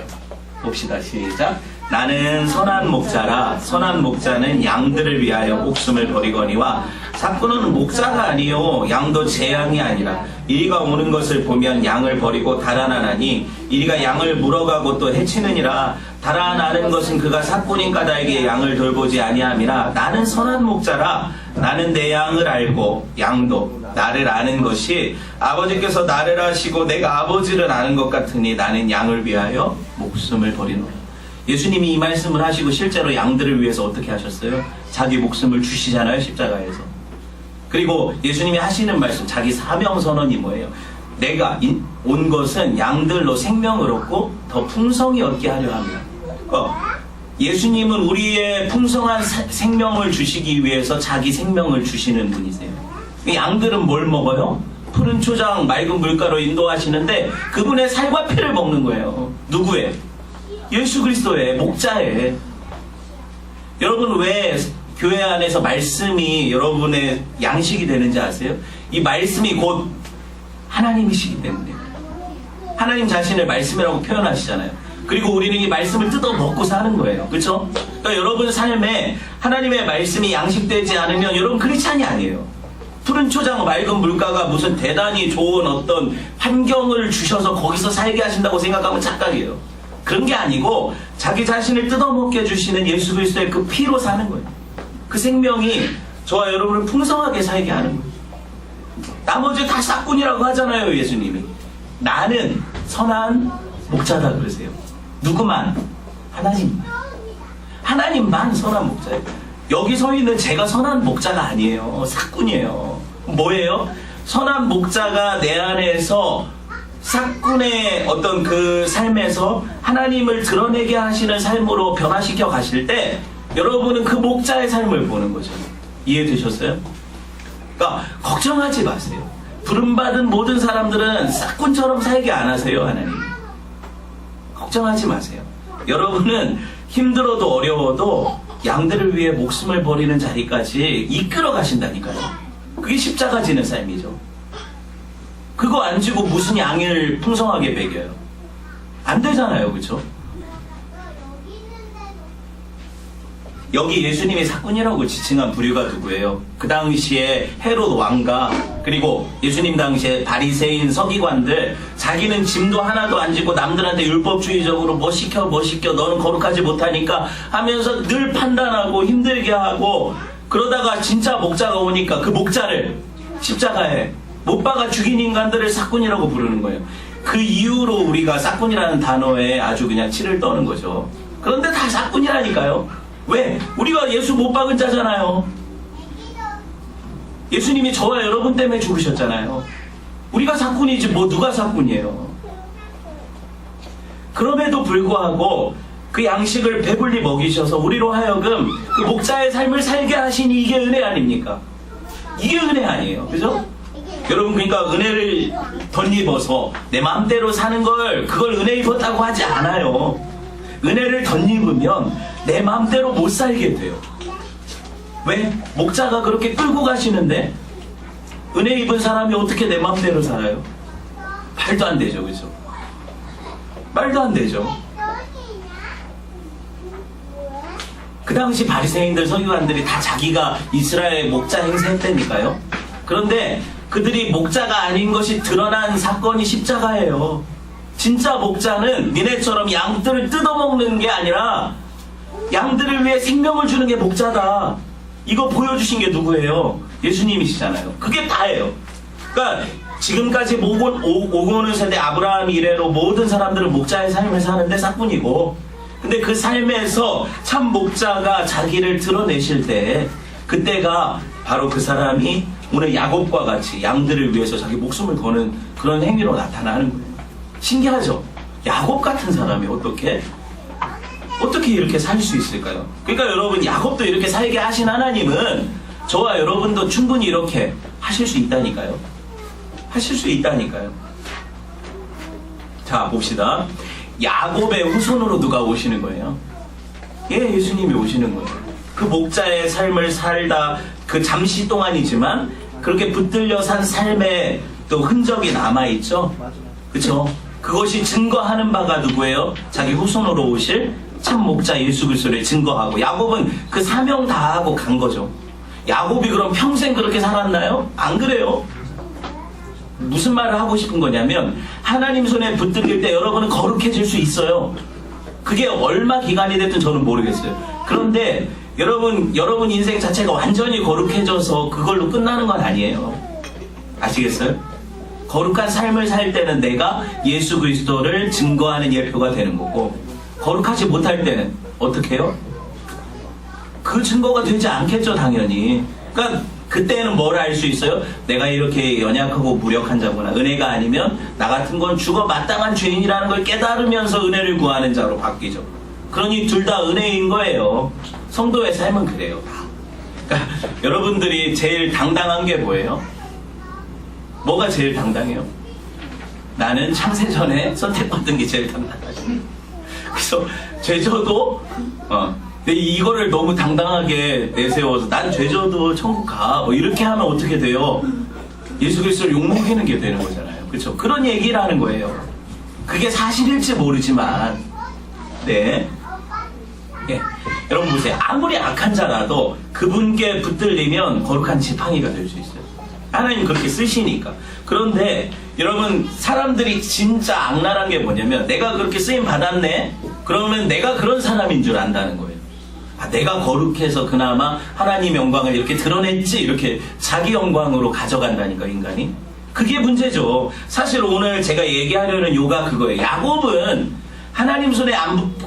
봅시다. 시작. 나는 선한 목자라. 선한 목자는 양들을 위하여 목숨을 버리거니와 삭군은 목자가 아니요 양도 제 양이 아니라 이리가 오는 것을 보면 양을 버리고 달아나나니 이리가 양을 물어가고 또 해치느니라. 달아나는 것은 그가 삭군인 까닭에 양을 돌보지 아니함이라. 나는 선한 목자라. 나는 내 양을 알고 양도 나를 아는 것이 아버지께서 나를 아시고 내가 아버지를 아는 것 같으니 나는 양을 위하여 목숨을 버리노라. 예수님이 이 말씀을 하시고 실제로 양들을 위해서 어떻게 하셨어요? 자기 목숨을 주시잖아요, 십자가에서. 그리고 예수님이 하시는 말씀, 자기 사명선언이 뭐예요? 내가 온 것은 양들로 생명을 얻고 더 풍성히 얻게 하려 합니다. 예수님은 우리의 풍성한 생명을 주시기 위해서 자기 생명을 주시는 분이세요. 양들은 뭘 먹어요? 푸른 초장, 맑은 물가로 인도하시는데 그분의 살과 피를 먹는 거예요. 누구의? 예수 그리스도의, 목자의. 여러분, 왜 교회 안에서 말씀이 여러분의 양식이 되는지 아세요? 이 말씀이 곧 하나님이시기 때문에. 하나님 자신을 말씀이라고 표현하시잖아요. 그리고 우리는 이 말씀을 뜯어 먹고 사는 거예요. 그렇죠? 그러니까 여러분 삶에 하나님의 말씀이 양식되지 않으면 여러분 크리스찬이 아니에요. 푸른 초장, 맑은 물가가 무슨 대단히 좋은 어떤 환경을 주셔서 거기서 살게 하신다고 생각하면 착각이에요. 그런 게 아니고 자기 자신을 뜯어먹게 해주시는 예수 그리스도의 그 피로 사는 거예요. 그 생명이 저와 여러분을 풍성하게 살게 하는 거예요. 나머지 다 싹군이라고 하잖아요, 예수님이. 나는 선한 목자다 그러세요. 누구만? 하나님. 하나님만 선한 목자예요. 여기 서 있는 제가 선한 목자가 아니에요. 삭군이에요. 뭐예요? 선한 목자가 내 안에서 삭군의 어떤 그 삶에서 하나님을 드러내게 하시는 삶으로 변화시켜 가실 때 여러분은 그 목자의 삶을 보는 거죠. 이해되셨어요? 그러니까 걱정하지 마세요. 부름받은 모든 사람들은 삭군처럼 살게 안 하세요, 하나님. 걱정하지 마세요. 여러분은 힘들어도 어려워도 양들을 위해 목숨을 버리는 자리까지 이끌어 가신다니까요. 그게 십자가 지는 삶이죠. 그거 안 지고 무슨 양을 풍성하게 먹여요? 안 되잖아요, 그렇죠? 여기 예수님이 삭군이라고 지칭한 부류가 누구예요? 그 당시에 헤롯 왕과 그리고 예수님 당시에 바리새인 서기관들, 자기는 짐도 하나도 안 지고 남들한테 율법주의적으로 뭐 시켜 너는 거룩하지 못하니까 하면서 늘 판단하고 힘들게 하고, 그러다가 진짜 목자가 오니까 그 목자를 십자가에 못 박아 죽인 인간들을 삭군이라고 부르는 거예요. 그 이후로 우리가 삭군이라는 단어에 아주 그냥 치를 떠는 거죠. 그런데 다 삭군이라니까요. 왜? 우리가 예수 못 박은 자잖아요. 예수님이 저와 여러분 때문에 죽으셨잖아요. 우리가 삭군이지 뭐 누가 삭군이에요. 그럼에도 불구하고 그 양식을 배불리 먹이셔서 우리로 하여금 그 목자의 삶을 살게 하시니 이게 은혜 아닙니까? 이게 은혜 아니에요. 그죠? 여러분, 그러니까 은혜를 덧입어서 내 마음대로 사는 걸 그걸 은혜 입었다고 하지 않아요. 은혜를 덧입으면 내 마음대로 못 살게 돼요. 왜? 목자가 그렇게 끌고 가시는데 은혜 입은 사람이 어떻게 내 마음대로 살아요? 말도 안 되죠, 그죠? 말도 안 되죠. 그 당시 바리새인들, 서기관들이 다 자기가 이스라엘 목자 행세했다니까요. 그런데 그들이 목자가 아닌 것이 드러난 사건이 십자가예요. 진짜 목자는 니네처럼 양들을 뜯어먹는 게 아니라 양들을 위해 생명을 주는 게 목자다. 이거 보여주신 게 누구예요? 예수님이시잖아요. 그게 다예요. 그러니까 지금까지 오고 오는 세대 아브라함 이래로 모든 사람들은 목자의 삶을 사는데 삭군이고, 근데 그 삶에서 참 목자가 자기를 드러내실 때 그때가 바로 그 사람이 오늘 야곱과 같이 양들을 위해서 자기 목숨을 거는 그런 행위로 나타나는 거예요. 신기하죠? 야곱 같은 사람이 어떻게 이렇게 살 수 있을까요? 그러니까 여러분, 야곱도 이렇게 살게 하신 하나님은 저와 여러분도 충분히 이렇게 하실 수 있다니까요. 하실 수 있다니까요. 자, 봅시다. 야곱의 후손으로 누가 오시는 거예요? 예, 예수님이 오시는 거예요. 그 목자의 삶을 살다 그 잠시 동안이지만 그렇게 붙들려 산 삶에 또 흔적이 남아있죠? 그쵸? 그것이 증거하는 바가 누구예요? 자기 후손으로 오실 참 목자 예수 그리스도를 증거하고, 야곱은 그 사명 다하고 간 거죠. 야곱이 그럼 평생 그렇게 살았나요? 안 그래요. 무슨 말을 하고 싶은 거냐면 하나님 손에 붙들릴 때 여러분은 거룩해질 수 있어요. 그게 얼마 기간이 됐든 저는 모르겠어요. 그런데 여러분 인생 자체가 완전히 거룩해져서 그걸로 끝나는 건 아니에요. 아시겠어요? 거룩한 삶을 살 때는 내가 예수 그리스도를 증거하는 예표가 되는 거고, 거룩하지 못할 때는 어떻게 해요? 그 증거가 되지 않겠죠, 당연히. 그러니까 그때는 뭘 알 수 있어요? 내가 이렇게 연약하고 무력한 자구나. 은혜가 아니면 나 같은 건 죽어 마땅한 죄인이라는 걸 깨달으면서 은혜를 구하는 자로 바뀌죠. 그러니 둘 다 은혜인 거예요. 성도의 삶은 그래요. 그러니까 여러분들이 제일 당당한 게 뭐예요? 뭐가 제일 당당해요? 나는 창세전에 선택받은 게 제일 당당하죠. 그래서 죄져도 근데 이거를 너무 당당하게 내세워서 난 죄져도 천국 가 뭐 이렇게 하면 어떻게 돼요? 예수 그리스도를 욕먹이는 게 되는 거잖아요. 그렇죠? 그런 얘기를 하는 거예요. 그게 사실일지 모르지만 네. 예. 여러분 보세요. 아무리 악한 자라도 그분께 붙들리면 거룩한 지팡이가 될 수 있어요. 하나님 그렇게 쓰시니까. 그런데 여러분 사람들이 진짜 악랄한 게 뭐냐면 내가 그렇게 쓰임 받았네? 그러면 내가 그런 사람인 줄 안다는 거예요. 아, 내가 거룩해서 그나마 하나님 영광을 이렇게 드러냈지 이렇게 자기 영광으로 가져간다니까 인간이. 그게 문제죠. 사실 오늘 제가 얘기하려는 요가 그거예요. 야곱은 하나님 손에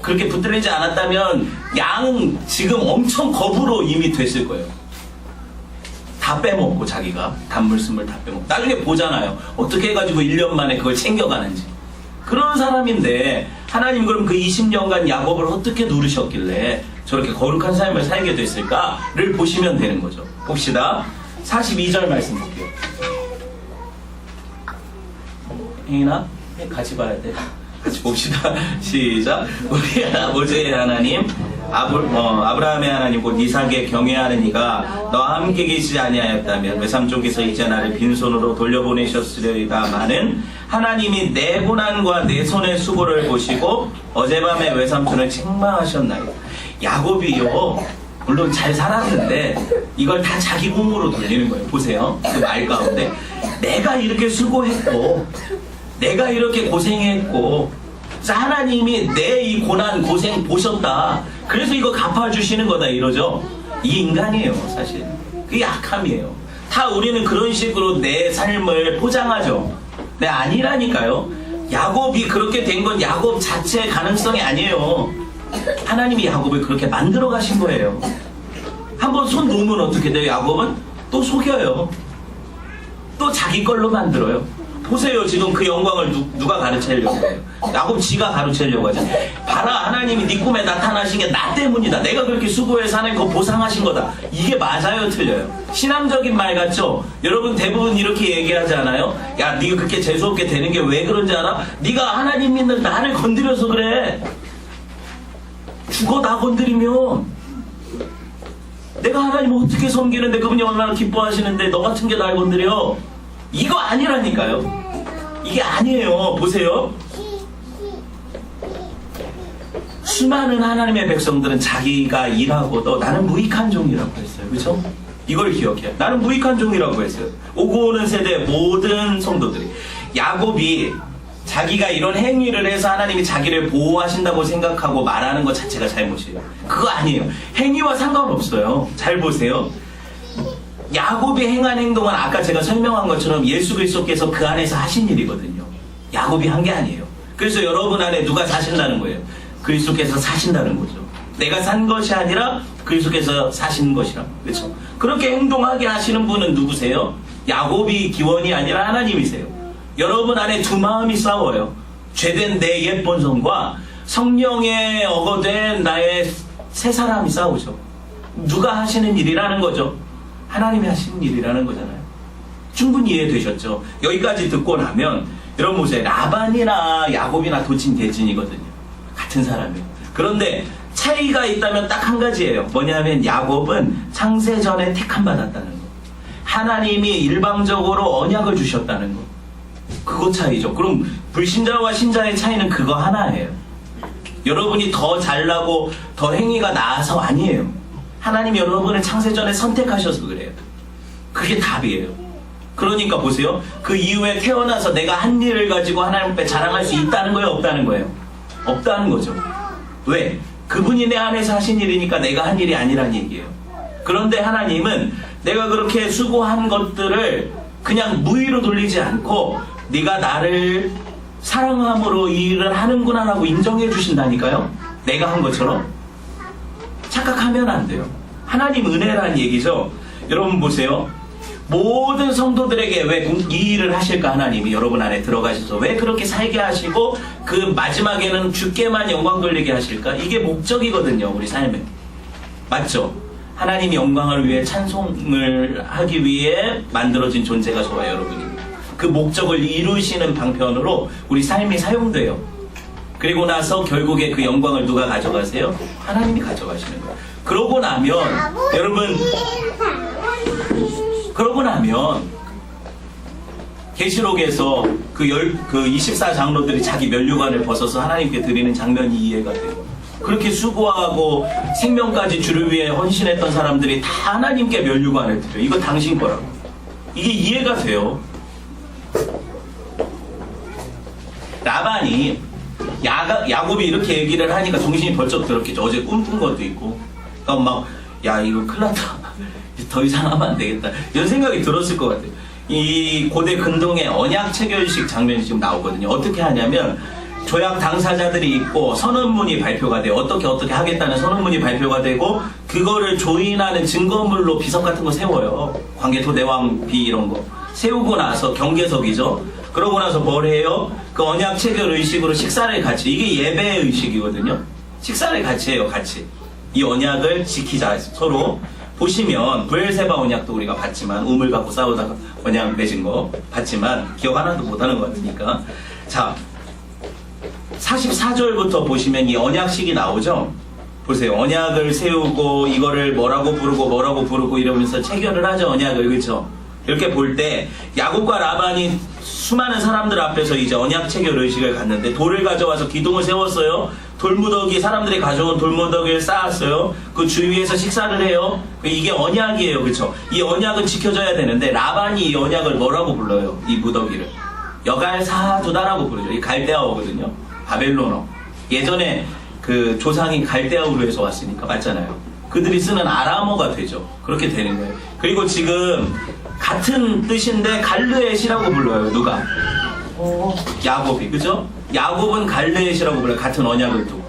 그렇게 붙들리지 않았다면 양 지금 엄청 겁으로 이미 됐을 거예요. 다 빼먹고 자기가 단물씀을 다 빼먹고 나중에 보잖아요. 어떻게 해가지고 1년 만에 그걸 챙겨가는지. 그런 사람인데 하나님 그럼 그 20년간 야곱을 어떻게 누르셨길래 저렇게 거룩한 삶을 살게 됐을까를 보시면 되는 거죠. 봅시다. 42절 말씀 볼게요. 혜인아 같이 봐야 돼. 같이 봅시다. 시작. 우리 아버지의 하나님 아브라함의 하나님 곧 이삭의 경외하는 이가 너와 함께 계시지 아니하였다면 외삼 쪽에서 이제 나를 빈손으로 돌려보내셨으리이다마는 하나님이 내 고난과 내 손의 수고를 보시고 어젯밤에 외삼촌을 책망하셨나이다. 야곱이요 물론 잘 살았는데 이걸 다 자기 공으로 돌리는 거예요. 보세요. 그 말 가운데 내가 이렇게 수고했고 내가 이렇게 고생했고 하나님이 내 이 고난 고생 보셨다. 그래서 이거 갚아주시는 거다 이러죠. 이 인간이에요 사실. 그게 악함이에요. 다 우리는 그런 식으로 내 삶을 포장하죠. 네 아니라니까요. 야곱이 그렇게 된 건 야곱 자체의 가능성이 아니에요. 하나님이 야곱을 그렇게 만들어 가신 거예요. 한번 손 놓으면 어떻게 돼요? 야곱은 또 속여요. 또 자기 걸로 만들어요. 보세요. 지금 그 영광을 누가 가르치려고 해요? 야곱 지가 가르치려고 하죠. 봐라 하나님이 네 꿈에 나타나신 게 나 때문이다. 내가 그렇게 수고해서 하는 거 보상하신 거다. 이게 맞아요 틀려요? 신앙적인 말 같죠? 여러분 대부분 이렇게 얘기하지 않아요? 야 네가 그렇게 재수없게 되는 게 왜 그런지 알아? 네가 하나님 믿는 나를 건드려서 그래. 죽어 나 건드리면 내가 하나님을 어떻게 섬기는데 그분이 얼마나 기뻐하시는데 너 같은 게 날 건드려. 이거 아니라니까요. 이게 아니에요. 보세요. 수많은 하나님의 백성들은 자기가 일하고도 나는 무익한 종이라고 했어요. 그렇죠? 이걸 기억해요. 나는 무익한 종이라고 했어요. 오고 오는 세대 모든 성도들이. 야곱이 자기가 이런 행위를 해서 하나님이 자기를 보호하신다고 생각하고 말하는 것 자체가 잘못이에요. 그거 아니에요. 행위와 상관없어요. 잘 보세요. 야곱이 행한 행동은 아까 제가 설명한 것처럼 예수 그리스도께서 그 안에서 하신 일이거든요. 야곱이 한 게 아니에요. 그래서 여러분 안에 누가 사신다는 거예요? 그리스도께서 사신다는 거죠. 내가 산 것이 아니라 그리스도께서 사신 것이라. 그렇죠? 그렇게 행동하게 하시는 분은 누구세요? 야곱이 기원이 아니라 하나님이세요. 여러분 안에 두 마음이 싸워요. 죄된 내 옛 본성과 성령에 어거된 나의 새 사람이 싸우죠. 누가 하시는 일이라는 거죠? 하나님이 하시는 일이라는 거잖아요. 충분히 이해되셨죠? 여기까지 듣고 나면 여러분 보세요. 라반이나 야곱이나 도친 대진이거든요. 같은 사람이에요. 그런데 차이가 있다면 딱 한 가지예요. 뭐냐면 야곱은 창세전에 택함 받았다는 거. 하나님이 일방적으로 언약을 주셨다는 거. 그거 차이죠. 그럼 불신자와 신자의 차이는 그거 하나예요. 여러분이 더 잘나고 더 행위가 나아서 아니에요. 하나님이 여러분을 창세전에 선택하셔서 그래요. 그게 답이에요. 그러니까 보세요. 그 이후에 태어나서 내가 한 일을 가지고 하나님 앞에 자랑할 수 있다는 거예요? 없다는 거예요? 없다는 거죠. 왜? 그분이 내 안에서 하신 일이니까 내가 한 일이 아니란 얘기예요. 그런데 하나님은 내가 그렇게 수고한 것들을 그냥 무의로 돌리지 않고 네가 나를 사랑함으로 이 일을 하는구나 라고 인정해 주신다니까요. 내가 한 것처럼. 착각하면 안 돼요. 하나님 은혜라는 얘기죠. 여러분 보세요. 모든 성도들에게 왜 이 일을 하실까? 하나님이 여러분 안에 들어가셔서 왜 그렇게 살게 하시고 그 마지막에는 주께만 영광 돌리게 하실까? 이게 목적이거든요. 우리 삶에. 맞죠? 하나님 영광을 위해 찬송을 하기 위해 만들어진 존재가 저와 여러분입니다. 그 목적을 이루시는 방편으로 우리 삶이 사용돼요. 그리고 나서 결국에 그 영광을 누가 가져가세요? 하나님이 가져가시는 거예요. 그러고 나면 여러분, 그러고 나면 계시록에서 그 24장로들이 자기 면류관을 벗어서 하나님께 드리는 장면이 이해가 돼요. 그렇게 수고하고 생명까지 주를 위해 헌신했던 사람들이 다 하나님께 면류관을 드려요. 이거 당신 거라고. 이게 이해가 돼요. 라반이 야곱이 이렇게 얘기를 하니까 정신이 벌쩍 들었겠죠. 어제 꿈꾼 것도 있고. 그러니까 야, 이거 큰일 났다. 더 이상 하면 안 되겠다. 이런 생각이 들었을 것 같아요. 이 고대 근동의 언약 체결식 장면이 지금 나오거든요. 어떻게 하냐면 조약 당사자들이 있고 선언문이 발표가 돼요. 어떻게 하겠다는 선언문이 발표가 되고 그거를 조인하는 증거물로 비석 같은 거 세워요. 광개토 대왕 비 이런 거 세우고 나서 경계석이죠. 그러고 나서 뭘 해요? 그 언약 체결 의식으로 식사를 같이, 이게 예배 의식이거든요. 식사를 같이 해요. 같이 이 언약을 지키자. 서로 보시면 브엘세바 언약도 우리가 봤지만, 우물 갖고 싸우다가 언약 맺은 거 봤지만 기억 하나도 못하는 것 같으니까. 자, 44절부터 보시면 이 언약식이 나오죠. 보세요. 언약을 세우고 이거를 뭐라고 부르고 이러면서 체결을 하죠. 언약을. 그렇죠? 이렇게 볼 때 야곱과 라반이 수많은 사람들 앞에서 이제 언약 체결 의식을 갖는데 돌을 가져와서 기둥을 세웠어요. 돌무더기, 사람들이 가져온 돌무더기를 쌓았어요. 그 주위에서 식사를 해요. 이게 언약이에요. 그렇죠? 이 언약은 지켜져야 되는데 라반이 이 언약을 뭐라고 불러요? 이 무더기를 여갈사두다라고 부르죠. 이 갈대아어거든요. 바벨론어. 예전에 그 조상이 갈대아우르에서 왔으니까 맞잖아요. 그들이 쓰는 아람어가 되죠. 그렇게 되는 거예요. 그리고 지금 같은 뜻인데 갈르엣이라고 불러요. 누가? 야곱이. 그죠? 야곱은 갈르엣이라고 불러요. 같은 언약을 두고.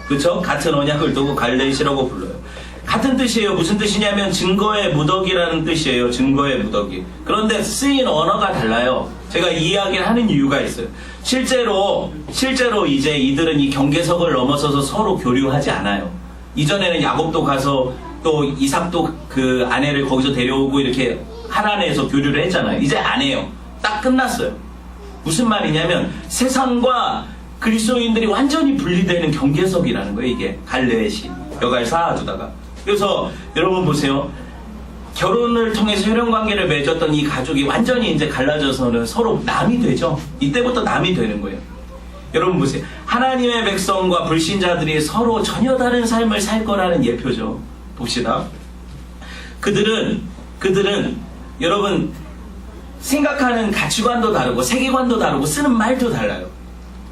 그죠? 같은 언약을 두고 갈르엣이라고 불러요. 같은 뜻이에요. 무슨 뜻이냐면 증거의 무더기라는 뜻이에요. 증거의 무더기. 그런데 쓰인 언어가 달라요. 제가 이 이야기를 하는 이유가 있어요. 실제로 이제 이들은 이 경계석을 넘어서서 서로 교류하지 않아요. 이전에는 야곱도 가서 또 이삭도 그 아내를 거기서 데려오고 이렇게 하란에서 교류를 했잖아요. 이제 안 해요. 딱 끝났어요. 무슨 말이냐면 세상과 그리스도인들이 완전히 분리되는 경계석이라는 거예요. 이게 갈레시 여갈 쌓아두다가. 그래서 여러분 보세요. 결혼을 통해서 혈연관계를 맺었던 이 가족이 완전히 이제 갈라져서는 서로 남이 되죠. 이때부터 남이 되는 거예요. 여러분 보세요. 하나님의 백성과 불신자들이 서로 전혀 다른 삶을 살 거라는 예표죠. 봅시다. 그들은 여러분 생각하는 가치관도 다르고 세계관도 다르고 쓰는 말도 달라요.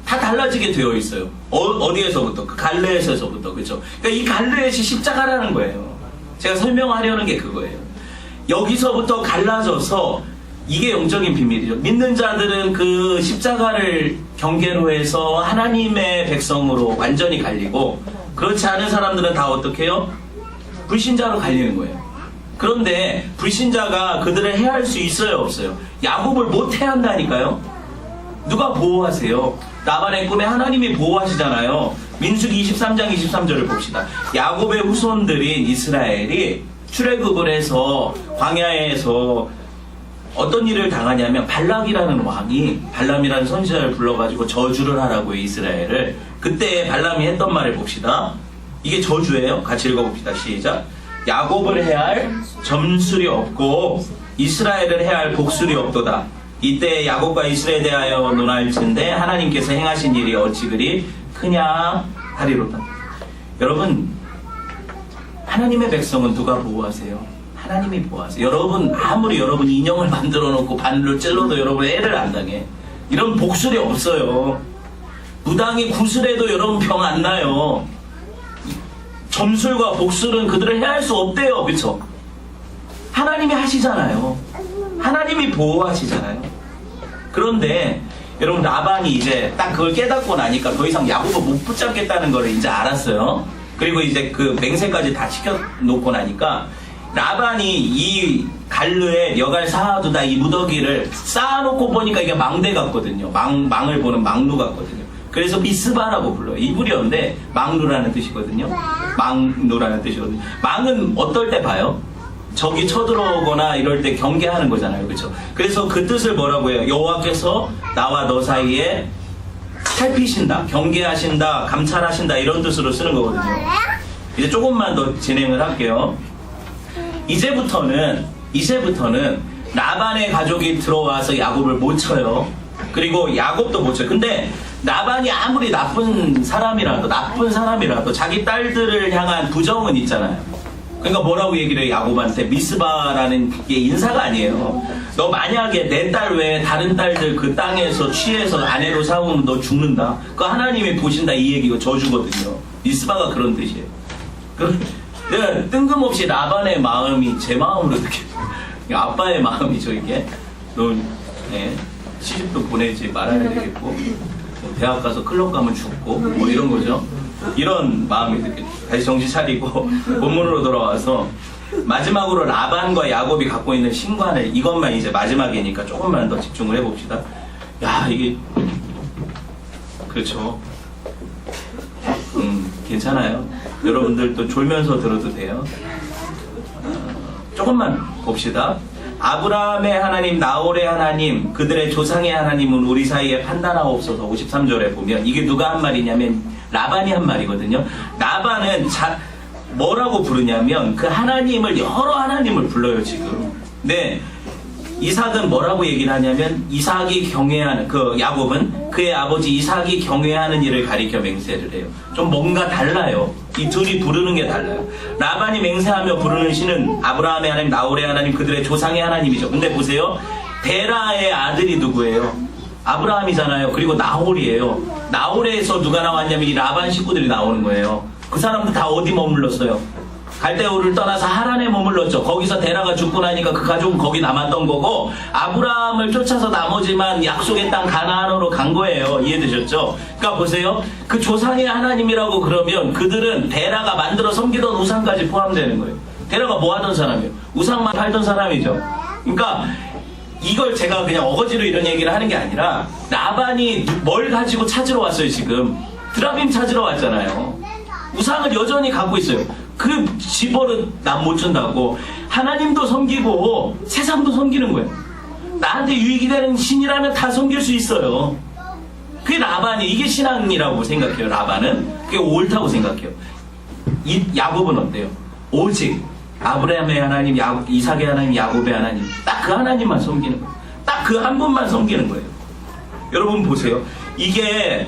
다 달라지게 되어 있어요. 어디에서부터? 그 갈레에서부터. 그렇죠? 그러니까 이 갈레에서 십자가라는 거예요. 제가 설명하려는 게 그거예요. 여기서부터 갈라져서 이게 영적인 비밀이죠. 믿는 자들은 그 십자가를 경계로 해서 하나님의 백성으로 완전히 갈리고, 그렇지 않은 사람들은 다 어떻게 해요? 불신자로 갈리는 거예요. 그런데 불신자가 그들을 해할 수 있어요, 없어요? 야곱을 못 해한다니까요. 누가 보호하세요? 라반의 꿈에 하나님이 보호하시잖아요. 민수기 23장 23절을 봅시다. 야곱의 후손들인 이스라엘이 출애굽을 해서 광야에서 어떤 일을 당하냐면 발락이라는 왕이 발람이라는 선지자를 불러가지고 저주를 하라고 해요, 이스라엘을. 그때 발람이 했던 말을 봅시다. 이게 저주예요. 같이 읽어봅시다. 시작. 야곱을 해할 점술이 없고 이스라엘을 해할 복술이 없도다. 이때 야곱과 이스라엘에 대하여 논할진대 하나님께서 행하신 일이 어찌 그리 크냐 하리로다. 여러분, 하나님의 백성은 누가 보호하세요? 하나님이 보호하세요. 여러분, 아무리 여러분 인형을 만들어 놓고 바늘로 찔러도 여러분 애를 안 당해. 이런 복술이 없어요. 무당이 구슬해도 여러분 병 안 나요. 점술과 복술은 그들을 해할 수 없대요. 그렇죠? 하나님이 하시잖아요. 하나님이 보호하시잖아요. 그런데 여러분, 라반이 이제 딱 그걸 깨닫고 나니까 더 이상 야곱을 못 붙잡겠다는 걸 이제 알았어요. 그리고 이제 그 맹세까지 다 시켜놓고 나니까 라반이 이 갈르에 여갈 쌓아두다 이 무더기를 쌓아놓고 보니까 이게 망대 같거든요. 망을 보는 망루 같거든요. 그래서 미스바라고 불러요. 이불이었는데 망루라는 뜻이거든요. 망루라는 뜻이거든요. 망은 어떨 때 봐요? 적이 쳐들어오거나 이럴 때 경계하는 거잖아요. 그렇죠? 그래서 그 뜻을 뭐라고 해요? 여호와께서 나와 너 사이에 살피신다, 경계하신다, 감찰하신다 이런 뜻으로 쓰는 거거든요. 이제 조금만 더 진행을 할게요. 이제부터는 라반의 가족이 들어와서 야곱을 못 쳐요. 그리고 야곱도 못 쳐요. 근데 라반이 아무리 나쁜 사람이라도 자기 딸들을 향한 부정은 있잖아요. 그러니까 뭐라고 얘기를 해요? 야곱한테 미스바라는 게 인사가 아니에요. 너 만약에 내 딸 외에 다른 딸들 그 땅에서 취해서 아내로 삼으면 너 죽는다. 그 하나님이 보신다 이 얘기가 저주거든요. 미스바가 그런 뜻이에요. 내가 뜬금없이 라반의 마음이 제 마음으로 느껴요. 아빠의 마음이죠 이게. 너 시집도 보내지 말아야 되겠고 뭐 대학 가서 클럽 가면 죽고 뭐 이런 거죠. 이런 마음이 느껴요. 다시 정신 차리고 본문으로 돌아와서 마지막으로 라반과 야곱이 갖고 있는 신관을 이것만 이제 마지막이니까 조금만 더 집중을 해봅시다. 야 이게 그렇죠. 괜찮아요. 여러분들 또 졸면서 들어도 돼요. 조금만 봅시다. 아브라함의 하나님, 나홀의 하나님, 그들의 조상의 하나님은 우리 사이에 판단하옵소서. 53절에 보면 이게 누가 한 말이냐면 라반이 한 말이거든요. 라반은 뭐라고 부르냐면 그 하나님을 여러 하나님을 불러요 지금. 네, 이삭은 뭐라고 얘기를 하냐면 이삭이 경외하는 야곱은 그의 아버지 이삭이 경외하는 일을 가리켜 맹세를 해요. 좀 뭔가 달라요. 이 둘이 부르는 게 달라요. 라반이 맹세하며 부르는 신은 아브라함의 하나님, 나홀의 하나님, 그들의 조상의 하나님이죠. 근데 보세요. 데라의 아들이 누구예요? 아브라함이잖아요. 그리고 나홀이에요. 나홀에서 누가 나왔냐면 이 라반 식구들이 나오는 거예요. 그 사람들 다 어디 머물렀어요? 갈대우를 떠나서 하란에 머물렀죠. 거기서 데라가 죽고 나니까 그 가족은 거기 남았던 거고 아브라함을 쫓아서 나머지만 약속의 땅 가나안으로 간 거예요. 이해되셨죠? 그러니까 보세요. 그 조상의 하나님이라고 그러면 그들은 데라가 만들어 섬기던 우상까지 포함되는 거예요. 데라가 뭐 하던 사람이에요? 우상만 팔던 사람이죠. 그러니까 이걸 제가 그냥 어거지로 이런 얘기를 하는 게 아니라 라반이 뭘 가지고 찾으러 왔어요 지금. 드라빔 찾으러 왔잖아요. 우상을 여전히 갖고 있어요. 그 집버릇 난 못 준다고 하나님도 섬기고 세상도 섬기는 거예요. 나한테 유익이 되는 신이라면 다 섬길 수 있어요. 그게 라반이 이게 신앙이라고 생각해요. 라반은 그게 옳다고 생각해요. 야곱은 어때요? 오직 아브라함의 하나님, 이삭의 하나님, 야곱의 하나님 딱 그 하나님만 섬기는 거예요. 딱 그 한 분만 섬기는 거예요. 여러분 보세요. 이게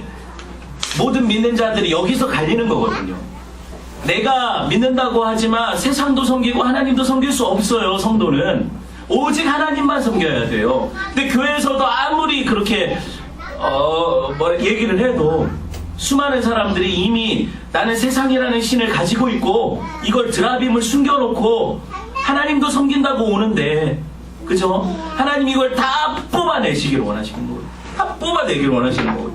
모든 믿는 자들이 여기서 갈리는 거거든요. 내가 믿는다고 하지만 세상도 섬기고 하나님도 섬길 수 없어요. 성도는 오직 하나님만 섬겨야 돼요. 근데 교회에서도 아무리 그렇게 얘기를 해도 수많은 사람들이 이미 나는 세상이라는 신을 가지고 있고 이걸 드라빔을 숨겨놓고 하나님도 섬긴다고 오는데, 그죠? 하나님 이걸 다 뽑아내시기를 원하시는 거예요. 다 뽑아내기를 원하시는 거예요.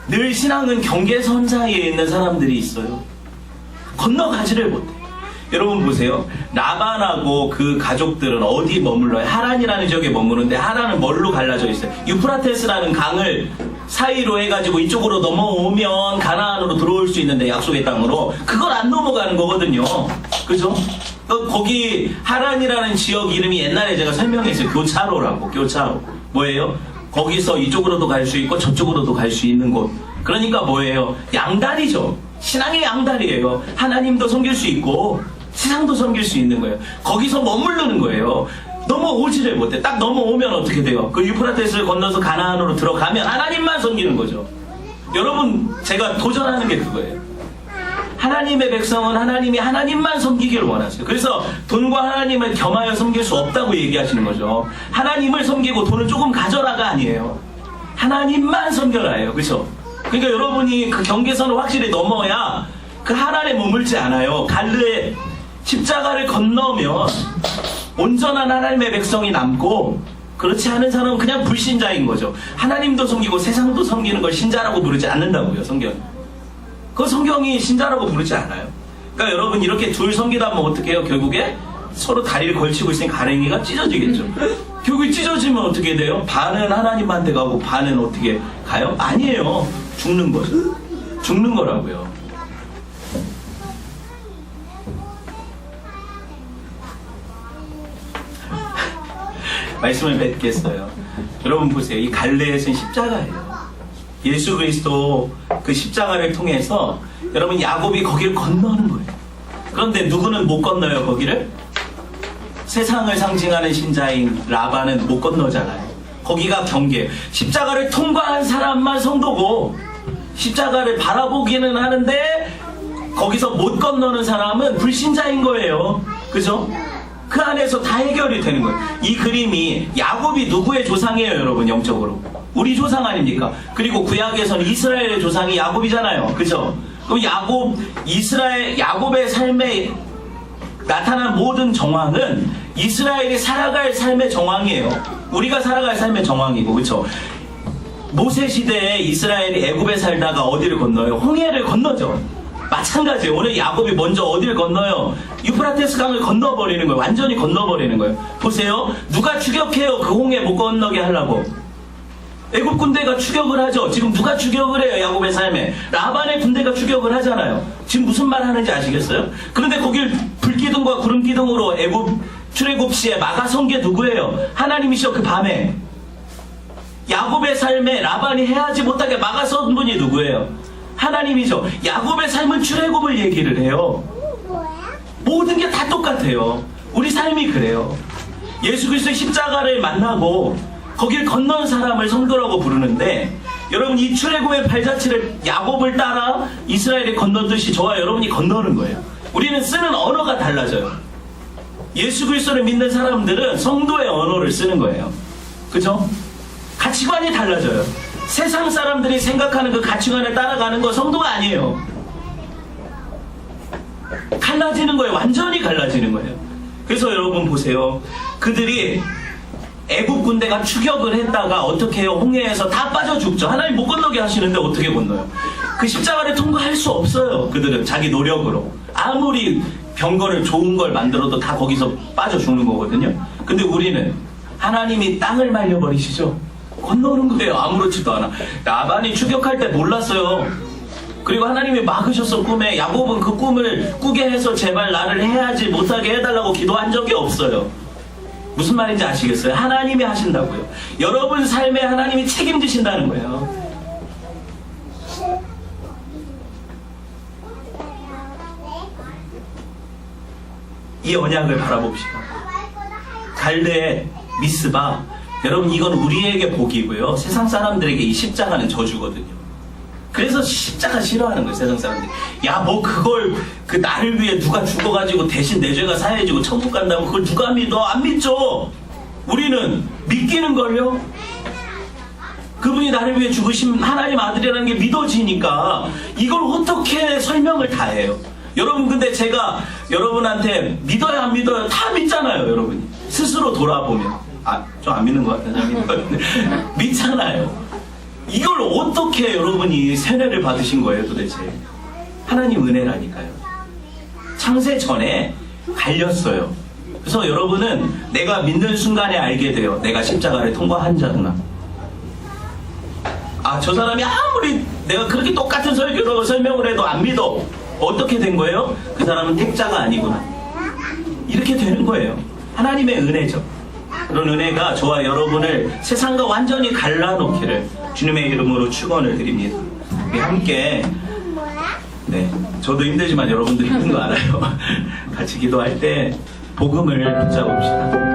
늘 신앙은 경계선 사이에 있는 사람들이 있어요. 건너가지를 못해. 여러분 보세요. 라반하고 그 가족들은 어디 머물러요? 하란이라는 지역에 머무는데 하란은 뭘로 갈라져 있어요? 유프라테스라는 강을 사이로 해가지고 이쪽으로 넘어오면 가나안으로 들어올 수 있는데 약속의 땅으로 그걸 안 넘어가는 거거든요. 그죠? 거기 하란이라는 지역 이름이 옛날에 제가 설명했어요. 교차로라고. 교차로. 뭐예요? 거기서 이쪽으로도 갈 수 있고 저쪽으로도 갈 수 있는 곳. 그러니까 뭐예요? 양다리죠. 신앙의 양다리예요. 하나님도 섬길 수 있고 세상도 섬길 수 있는 거예요. 거기서 머무르는 거예요. 넘어오지를 못해. 딱 넘어오면 어떻게 돼요? 그 유프라테스를 건너서 가나안으로 들어가면 하나님만 섬기는 거죠. 여러분 제가 도전하는 게 그거예요. 하나님의 백성은 하나님이 하나님만 섬기기를 원하세요. 그래서 돈과 하나님을 겸하여 섬길 수 없다고 얘기하시는 거죠. 하나님을 섬기고 돈을 조금 가져라가 아니에요. 하나님만 섬겨라예요. 그렇죠? 그러니까 여러분이 그 경계선을 확실히 넘어야 그 하란에 머물지 않아요. 갈르의 십자가를 건너면 온전한 하나님의 백성이 남고, 그렇지 않은 사람은 그냥 불신자인 거죠. 하나님도 섬기고 세상도 섬기는 걸 신자라고 부르지 않는다고요. 성경이. 그 성경이 신자라고 부르지 않아요. 그러니까 여러분 이렇게 둘 섬기다 보면 어떻게 해요? 결국에 서로 다리를 걸치고 있으니 가랭이가 찢어지겠죠. 결국에 찢어지면 어떻게 돼요? 반은 하나님한테 가고 반은 어떻게 가요? 아니에요. 죽는 거죠. 죽는 거라고요. 말씀을 뵙겠어요. 여러분 보세요. 이 갈대에서는 십자가예요. 예수 그리스도 그 십자가를 통해서 여러분 야곱이 거기를 건너는 거예요. 그런데 누구는 못 건너요, 거기를? 세상을 상징하는 신자인 라반은 못 건너잖아요. 거기가 경계예요. 십자가를 통과한 사람만 성도고 십자가를 바라보기는 하는데 거기서 못 건너는 사람은 불신자인 거예요. 그죠? 그 안에서 다 해결이 되는 거예요. 이 그림이 야곱이 누구의 조상이에요, 여러분? 영적으로 우리 조상 아닙니까? 그리고 구약에서는 이스라엘의 조상이 야곱이잖아요. 그죠? 그럼 야곱의 삶에 나타난 모든 정황은 이스라엘이 살아갈 삶의 정황이에요. 우리가 살아갈 삶의 정황이고, 그렇죠? 모세 시대에 이스라엘이 애굽에 살다가 어디를 건너요? 홍해를 건너죠. 마찬가지예요. 오늘 야곱이 먼저 어디를 건너요? 유프라테스 강을 건너버리는 거예요. 완전히 건너버리는 거예요. 보세요. 누가 추격해요? 그 홍해 못 건너게 하려고. 애굽 군대가 추격을 하죠. 지금 누가 추격을 해요? 야곱의 삶에. 라반의 군대가 추격을 하잖아요. 지금 무슨 말 하는지 아시겠어요? 그런데 거길 불기둥과 구름기둥으로 출애굽 시에 막아선 게 누구예요? 하나님이시죠. 그 밤에 야곱의 삶에 라반이 해하지 못하게 막아선 분이 누구예요? 하나님이죠. 야곱의 삶은 출애굽을 얘기를 해요. 모든 게 다 똑같아요. 우리 삶이 그래요. 예수 그리스도의 십자가를 만나고 거길 건넌 사람을 성도라고 부르는데, 여러분 이 출애굽의 발자취를 야곱을 따라 이스라엘이 건너듯이 저와 여러분이 건너는 거예요. 우리는 쓰는 언어가 달라져요. 예수 그리스도를 믿는 사람들은 성도의 언어를 쓰는 거예요. 그죠? 가치관이 달라져요. 세상 사람들이 생각하는 그 가치관을 따라가는 거 성도가 아니에요. 갈라지는 거예요. 완전히 갈라지는 거예요. 그래서 여러분 보세요. 그들이 애굽 군대가 추격을 했다가 어떻게 해요? 홍해에서 다 빠져 죽죠. 하나님 못 건너게 하시는데 어떻게 건너요? 그 십자가를 통과할 수 없어요. 그들은 자기 노력으로. 아무리 병거를 좋은 걸 만들어도 다 거기서 빠져 죽는 거거든요. 근데 우리는 하나님이 땅을 말려버리시죠. 건너는 거예요. 아무렇지도 않아. 라반이 추격할 때 몰랐어요. 그리고 하나님이 막으셨어. 꿈에. 야곱은 그 꿈을 꾸게 해서 제발 나를 해하지 못하게 해달라고 기도한 적이 없어요. 무슨 말인지 아시겠어요? 하나님이 하신다고요. 여러분 삶에 하나님이 책임지신다는 거예요. 이 언약을 바라봅시다. 갈대 미스바, 여러분 이건 우리에게 복이고요. 세상 사람들에게 이 십자가는 저주거든요. 그래서 십자가 싫어하는 거예요, 세상 사람들이. 야, 뭐 그걸 나를 위해 누가 죽어가지고 대신 내 죄가 사해지고 천국 간다고 그걸 누가 믿어? 안 믿죠. 우리는 믿기는걸요. 그분이 나를 위해 죽으신 하나님 아들이라는 게 믿어지니까 이걸 어떻게 설명을 다 해요. 여러분 근데 제가 여러분한테 믿어요 안 믿어요? 다 믿잖아요. 여러분이 스스로 돌아보면. 좀 안 믿는 것 같아요. 믿잖아요. 이걸 어떻게 여러분이 세례를 받으신 거예요 도대체? 하나님 은혜라니까요. 창세 전에 갈렸어요. 그래서 여러분은 내가 믿는 순간에 알게 돼요. 내가 십자가를 통과한 자구나. 저 사람이 아무리 내가 그렇게 똑같은 설교로 설명을 해도 안 믿어. 어떻게 된 거예요? 그 사람은 택자가 아니구나. 이렇게 되는 거예요. 하나님의 은혜죠. 그런 은혜가 저와 여러분을 세상과 완전히 갈라놓기를 주님의 이름으로 축원을 드립니다. 우리 함께, 저도 힘들지만 여러분도 힘든 거 알아요. 같이 기도할 때 복음을 붙잡읍시다.